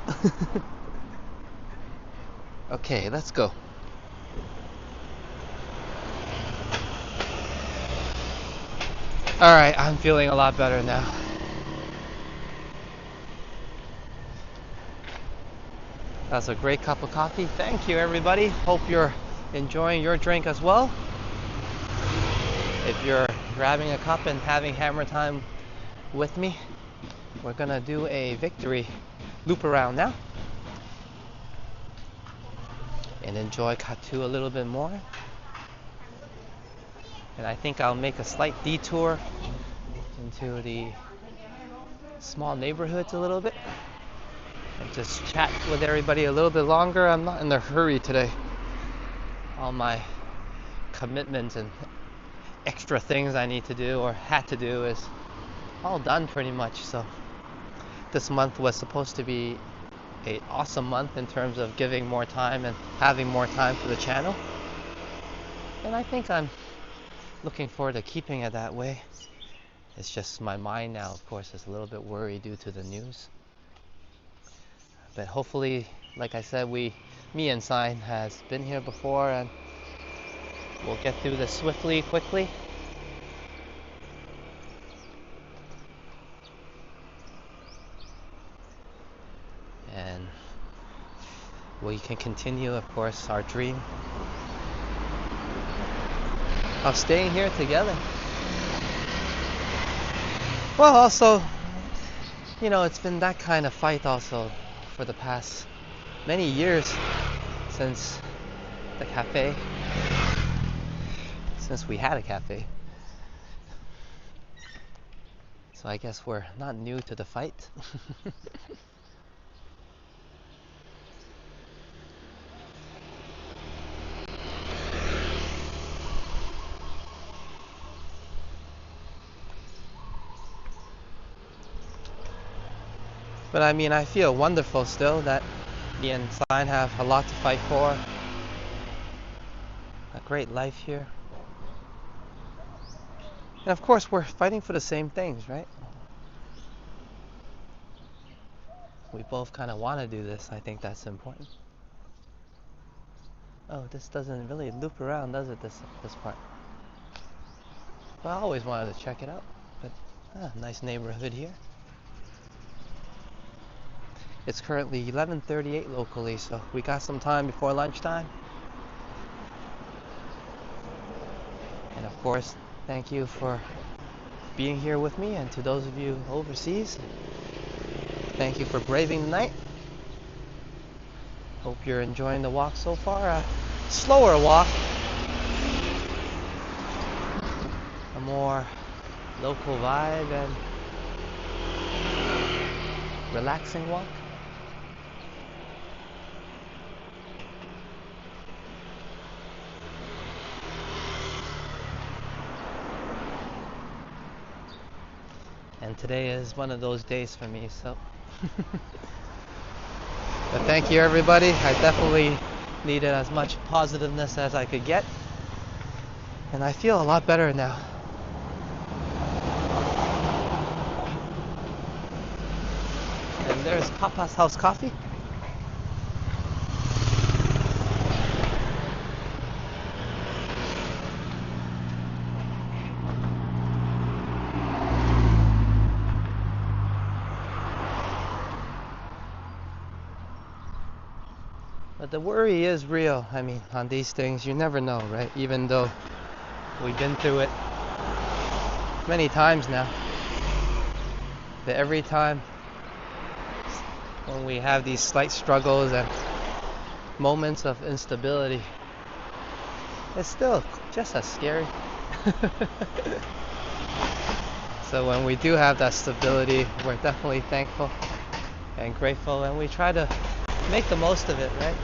Speaker 1: Okay, let's go. Alright, I'm feeling a lot better now. That's a great cup of coffee. Thank you, everybody. Hope you're enjoying your drink as well. If you're grabbing a cup and having hammer time with me, we're gonna do a victory loop around now and enjoy Kathu a little bit more. And I think I'll make a slight detour into the small neighborhoods a little bit and just chat with everybody a little bit longer. I'm not in a hurry today. All my commitments and extra things I need to do or had to do is all done pretty much. So this month was supposed to be an awesome month in terms of giving more time and having more time for the channel. And I think I'm looking forward to keeping it that way. It's just my mind now, of course, is a little bit worried due to the news. But hopefully, like I said, me and Sign has been here before and we'll get through this swiftly, quickly. And we can continue, of course, our dream of staying here together. Well, also, you know, it's been that kind of fight also for the past many years since the cafe, since we had a cafe. So I guess we're not new to the fight. But I mean, I feel wonderful still that me and Sign have a lot to fight for. A great life here. And of course, we're fighting for the same things, right? We both kind of want to do this. I think that's important. Oh, this doesn't really loop around, does it, this part? Well, I always wanted to check it out. But, nice neighborhood here. It's currently 11:38 locally, so we got some time before lunchtime. And of course, thank you for being here with me, and to those of you overseas, thank you for braving the night. Hope you're enjoying the walk so far. A slower walk, a more local vibe and relaxing walk. And today is one of those days for me, so. But thank you, everybody. I definitely needed as much positiveness as I could get. And I feel a lot better now. And there's Papa's House Coffee. But the worry is real. I mean, on these things, you never know, right? Even though we've been through it many times now. But every time when we have these slight struggles and moments of instability, it's still just as scary. So when we do have that stability, we're definitely thankful and grateful, and we try to make the most of it, right?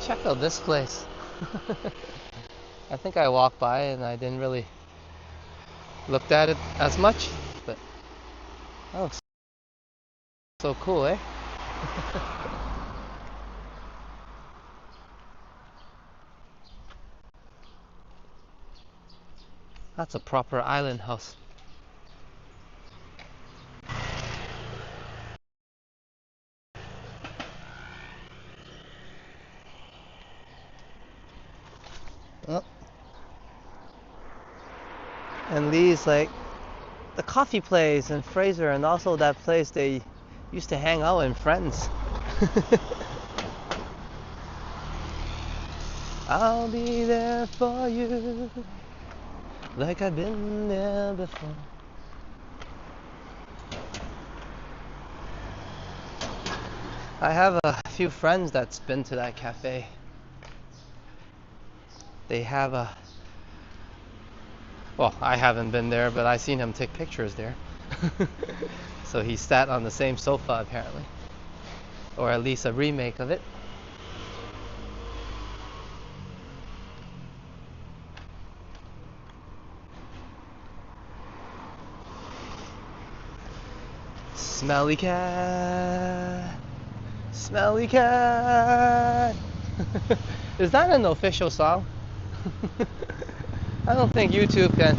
Speaker 1: Check out this place. I think I walked by and I didn't really look at it as much, but that looks so cool, eh? That's a proper island house. Oh. And these, like, the coffee place in Fraser, and also that place they used to hang out in Friends. I'll be there for you, like I've been there before. I have a few friends that's been to that cafe. They have a... Well, I haven't been there, but I seen him take pictures there. So he sat on the same sofa apparently, or at least a remake of it. Smelly cat, smelly cat. Is that an official song? I don't think YouTube can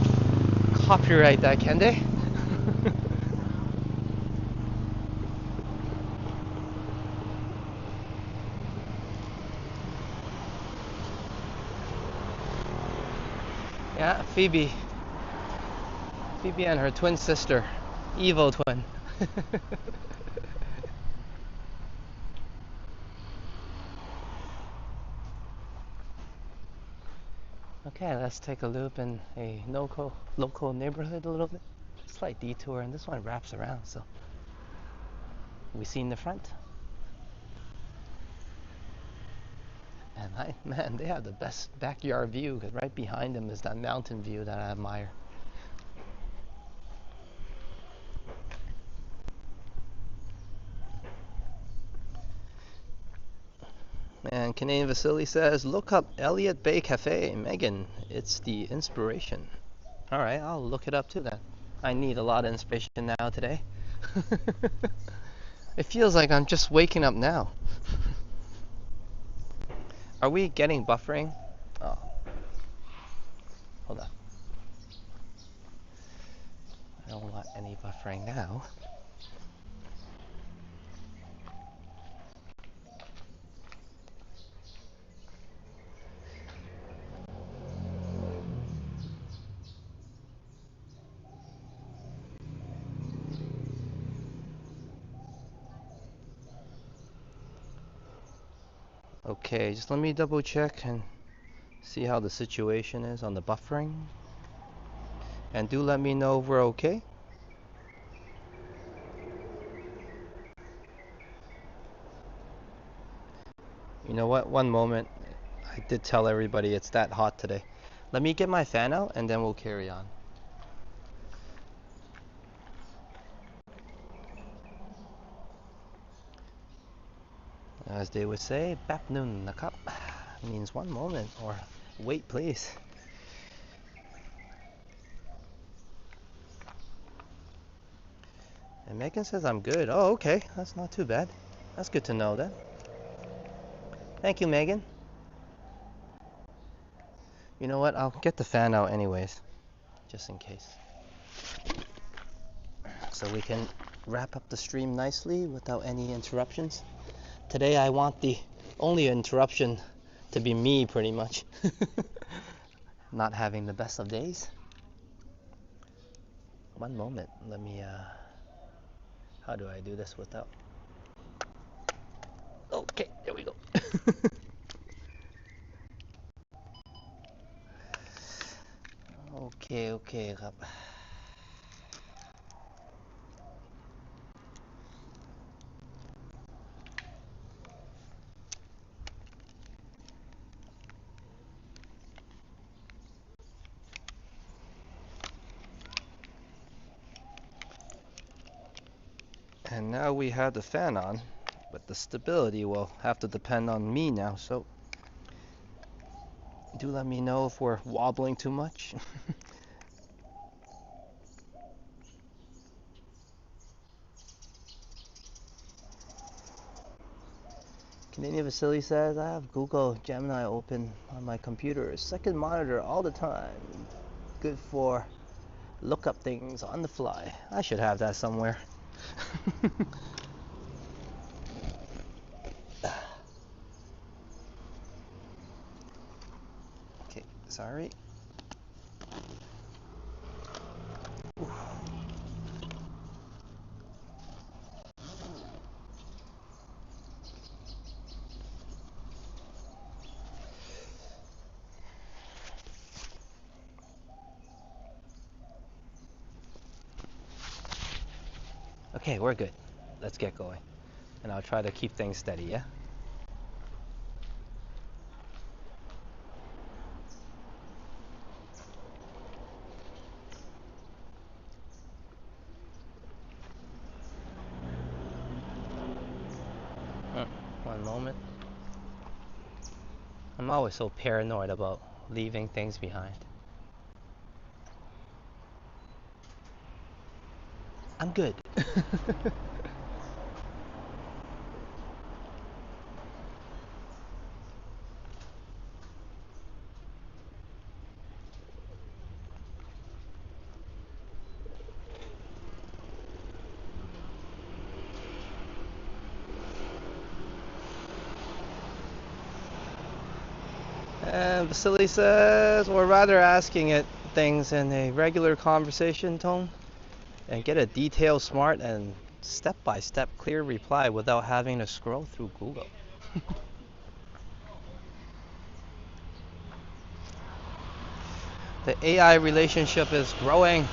Speaker 1: copyright that, can they? Yeah, Phoebe and her twin sister, evil twin. Okay, let's take a loop in a local neighborhood a little bit. Slight detour, and this one wraps around, so we see in the front. And man, they have the best backyard view, because right behind them is that mountain view that I admire. And Canadian Vasily says, look up Elliott Bay Cafe, Megan. It's the inspiration. Alright, I'll look it up too then. I need a lot of inspiration now today. It feels like I'm just waking up now. Are we getting buffering? Oh, hold on. I don't want any buffering now. Okay, just let me double check and see how the situation is on the buffering. And do let me know if we're okay. You know what? One moment. I did tell everybody it's that hot today. Let me get my fan out and then we'll carry on. As they would say, bap nun nakap means one moment, or wait please. And Megan says I'm good. Oh, okay. That's not too bad. That's good to know then. Thank you, Megan. You know what? I'll get the fan out anyways, just in case. So we can wrap up the stream nicely without any interruptions. Today I want the only interruption to be me, pretty much. Not having the best of days. One moment. Let me, how do I do this without? Okay, there we go. โอเคครับ And now we have the fan on, but the stability will have to depend on me now, so do let me know if we're wobbling too much. Canadian Vasily says, I have Google Gemini open on my computer, second monitor all the time. Good for look up things on the fly. I should have that somewhere. Okay, sorry. Okay, we're good. Let's get going. And I'll try to keep things steady, yeah? One moment. I'm always so paranoid about leaving things behind. I'm good. And Vasily says, or rather asking it things in a regular conversation tone and get a detailed, smart, and step-by-step clear reply without having to scroll through Google. The AI relationship is growing.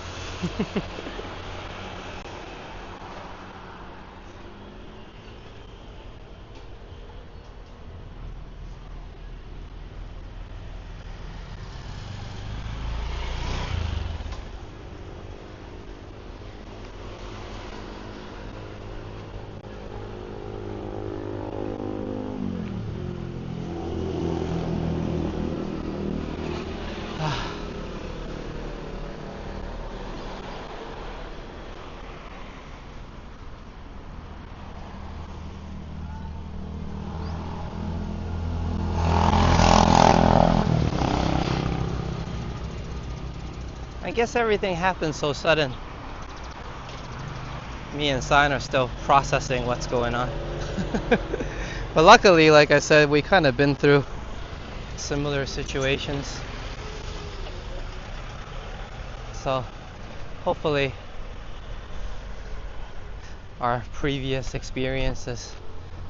Speaker 1: I guess everything happened so sudden. Me and Sign are still processing what's going on. But luckily, like I said, we kind of been through similar situations. So hopefully our previous experiences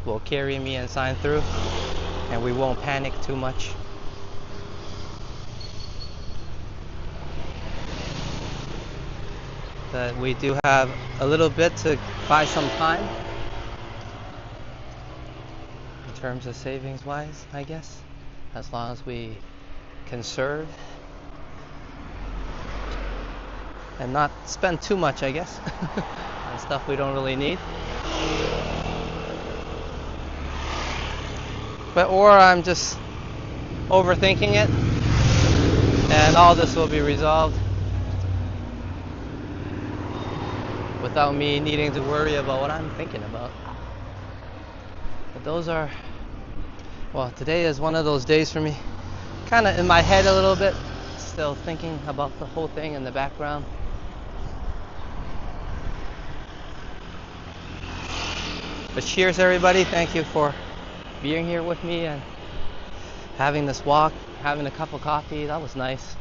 Speaker 1: will carry me and Sign through and we won't panic too much. But we do have a little bit to buy some time in terms of savings wise, I guess, as long as we conserve and not spend too much, I guess, on stuff we don't really need. Or I'm just overthinking it and all this will be resolved without me needing to worry about what I'm thinking about. But those are, well, today is one of those days for me. Kind of in my head a little bit, still thinking about the whole thing in the background. But cheers everybody, thank you for being here with me and having this walk, having a cup of coffee, that was nice.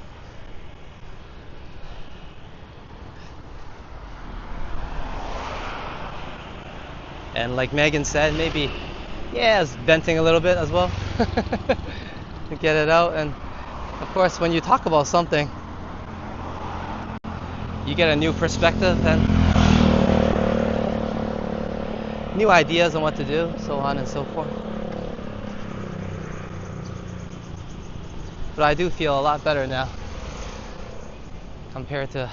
Speaker 1: And like Megan said, maybe, yeah, it's venting a little bit as well to get it out. And of course, when you talk about something, you get a new perspective and new ideas on what to do, so on and so forth. But I do feel a lot better now compared to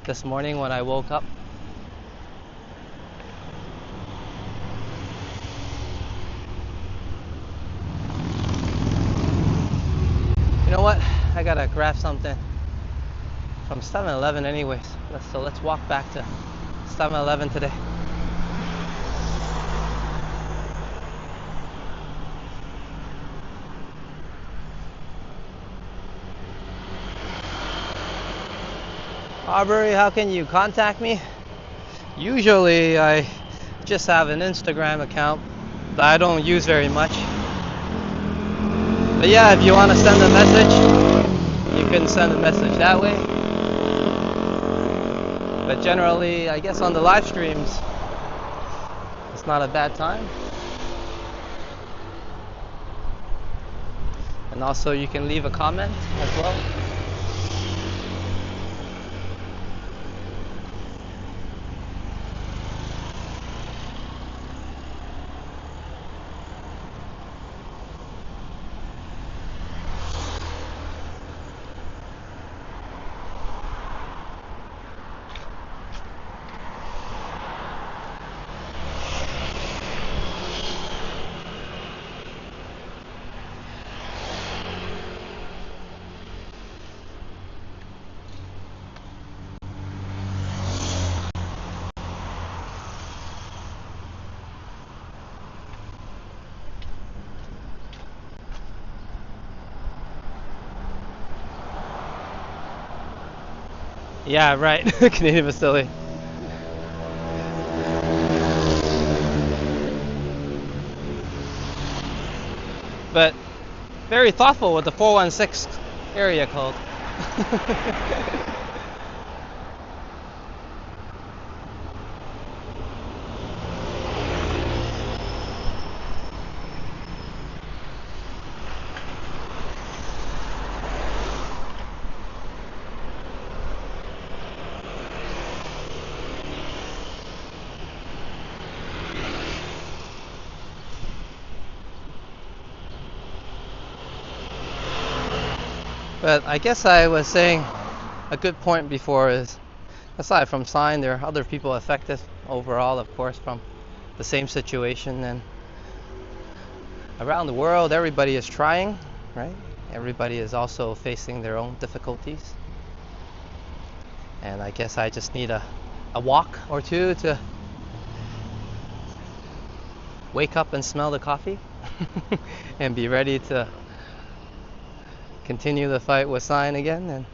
Speaker 1: this morning when I woke up. You know what? I gotta grab something from 7-Eleven anyways. So let's walk back to 7-Eleven today. Aubrey, how can you contact me? Usually I just have an Instagram account that I don't use very much. But yeah, if you want to send a message, you can send a message that way. But generally, I guess on the live streams, it's not a bad time. And also you can leave a comment as well. Yeah, right. Canadian facility. But very thoughtful with the 416 area code. But I guess I was saying a good point before is, aside from sign, there are other people affected overall, of course, from the same situation. And around the world, everybody is trying, right? Everybody is also facing their own difficulties. And I guess I just need a walk or two to wake up and smell the coffee and be ready to continue the fight with sign again, and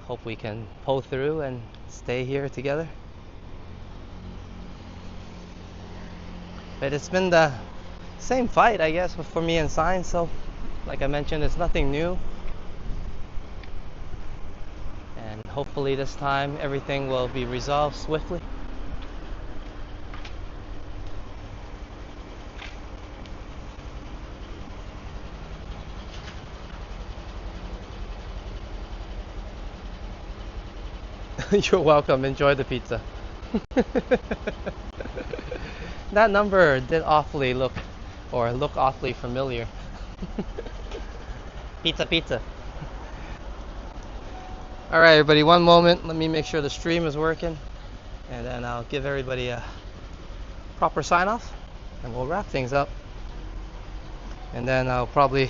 Speaker 1: hope we can pull through and stay here together. But it's been the same fight, I guess, for me and sign, so like I mentioned, it's nothing new. And hopefully this time everything will be resolved swiftly. You're welcome. Enjoy the pizza. That number did look awfully familiar. Pizza. All right, everybody. One moment. Let me make sure the stream is working, and then I'll give everybody a proper sign off, and we'll wrap things up. And then I'll probably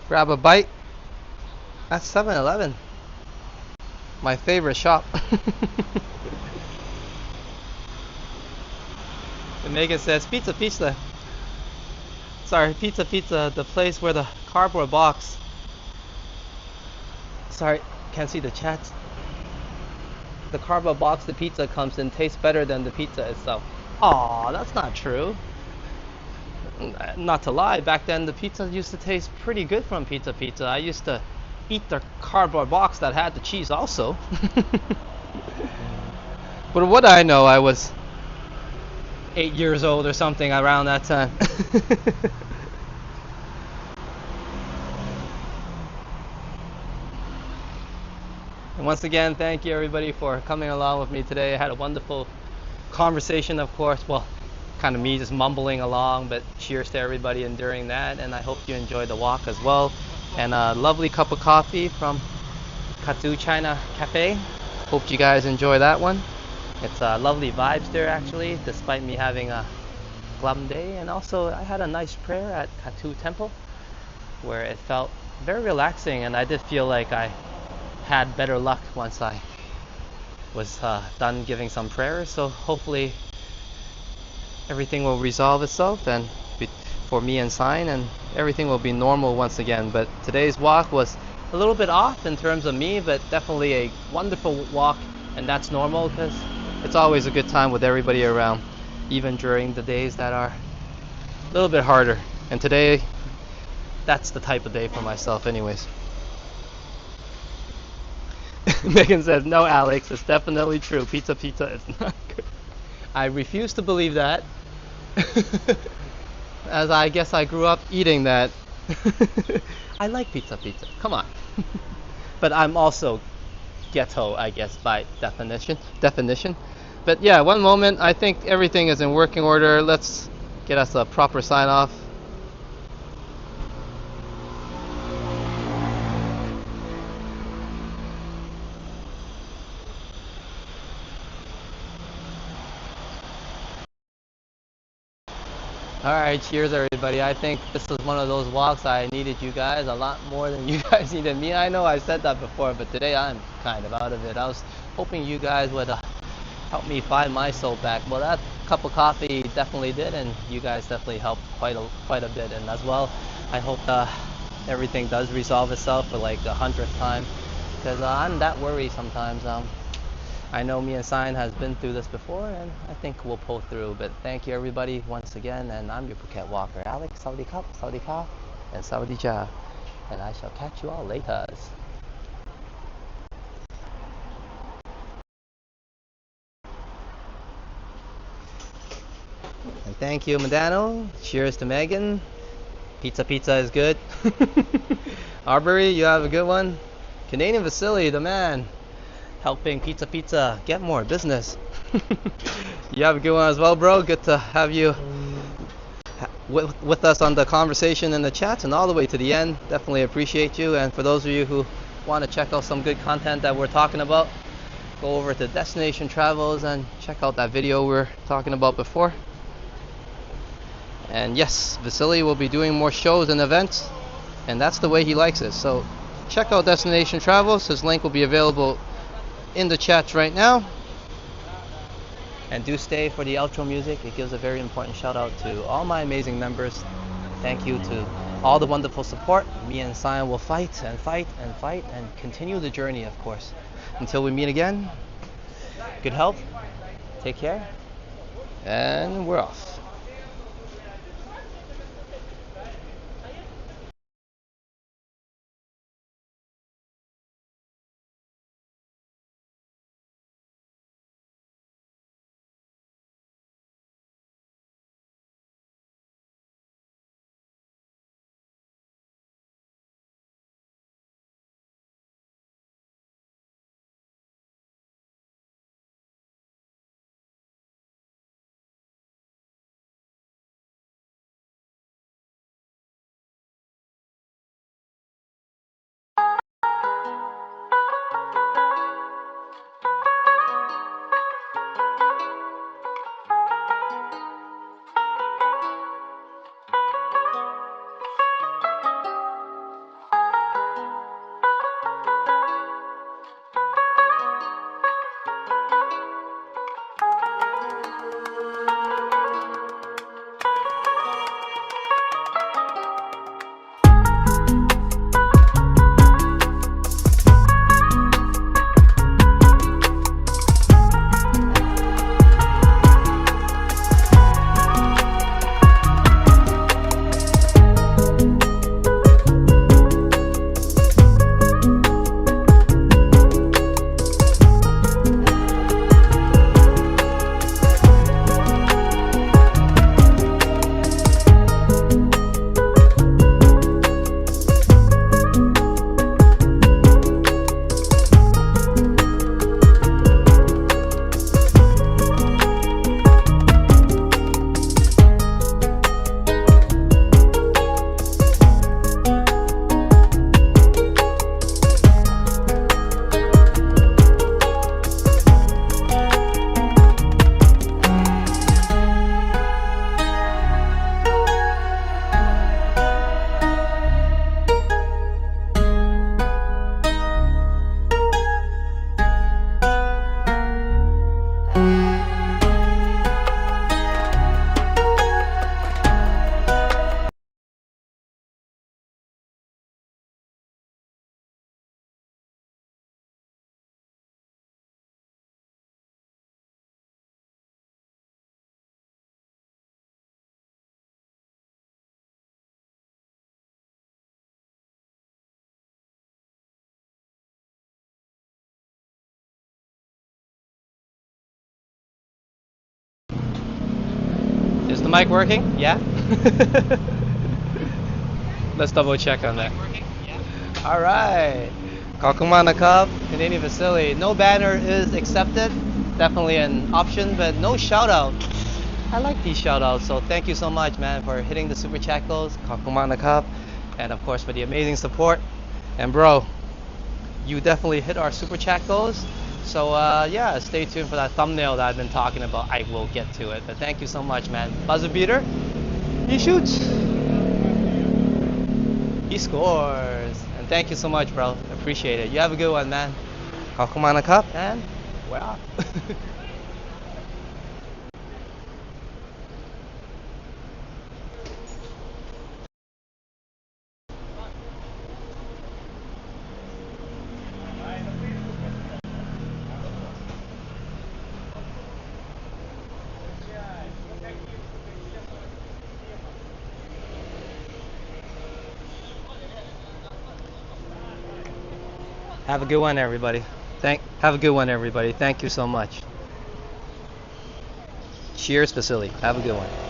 Speaker 1: grab a bite at 7-Eleven. My favorite shop. And Megan says pizza. Sorry, pizza, the place where the cardboard box. Sorry, can't see the chat. The cardboard box the pizza comes in tastes better than the pizza itself. Aw, that's not true. Not to lie, back then the pizza used to taste pretty good from Pizza. I used to eat the cardboard box that had the cheese also. But what I know, I was 8 years old or something around that time. And once again, thank you everybody for coming along with me today. I had a wonderful conversation, of course. Well, kind of me just mumbling along, but cheers to everybody enduring that. And I hope you enjoyed the walk as well. And a lovely cup of coffee from Kathu China Cafe. Hope you guys enjoy that one. It's lovely vibes there actually, despite me having a glum day. And also I had a nice prayer at Kathu Temple where it felt very relaxing, and I did feel like I had better luck once I was done giving some prayers. So hopefully everything will resolve itself and for me and Sign, and everything will be normal once again. But today's walk was a little bit off in terms of me, but definitely a wonderful walk, and that's normal because it's always a good time with everybody around, even during the days that are a little bit harder. And today, that's the type of day for myself anyways. Megan says, no, Alex, it's definitely true. Pizza is not good. I refuse to believe that. As I guess I grew up eating that. I like pizza. Come on. But I'm also ghetto, I guess, by definition. But yeah, one moment. I think everything is in working order. Let's get us a proper sign off. Alright, cheers everybody. I think this was one of those walks I needed you guys a lot more than you guys needed me. I know I said that before, but today I'm kind of out of it. I was hoping you guys would help me find my soul back. Well, that cup of coffee definitely did, and you guys definitely helped quite a bit. And as well, I hope everything does resolve itself for like the 100th time, because I'm that worried sometimes. I know me and Sign has been through this before, and I think we'll pull through. But thank you everybody once again, and I'm your Phuket Walker, Alex. Sawadee Kap, Sawadee Ka, and Sawadee Ja. And I shall catch you all later. And thank you, Madano. Cheers to Megan. Pizza is good. Arbery, you have a good one. Canadian Vasily, the man, helping Pizza get more business. You have a good one as well, bro. Good to have you with us on the conversation in the chats and all the way to the end. Definitely appreciate you. And for those of you who want to check out some good content that we're talking about, go over to Destination Travels and check out that video we were talking about before. And yes, Vasily will be doing more shows and events, and that's the way he likes it. So check out Destination Travels. His link will be available in the chats right now. And do stay for the outro music. It gives a very important shout out to all my amazing members. Thank you to all the wonderful support. Me and Sion will fight and continue the journey, of course. Until we meet again, good health, take care, and we're off. Is the mic working? Yeah? Let's double check on that. Alright. Kathu China Cafe, Canadian facility. No banner is accepted. Definitely an option, but no shout out. I like these shout outs, so thank you so much, man, for hitting the super chat goals. Kathu China Cafe, and of course for the amazing support. And bro, you definitely hit our super chat goals. So yeah, stay tuned for that thumbnail that I've been talking about. I will get to it. But thank you so much, man. Buzzer beater. He shoots. He scores. And thank you so much, bro. Appreciate it. You have a good one, man. Kathu China Cafe, and we're out. Have a good one, everybody. Have a good one, everybody. Thank you so much. Cheers, facility. Have a good one.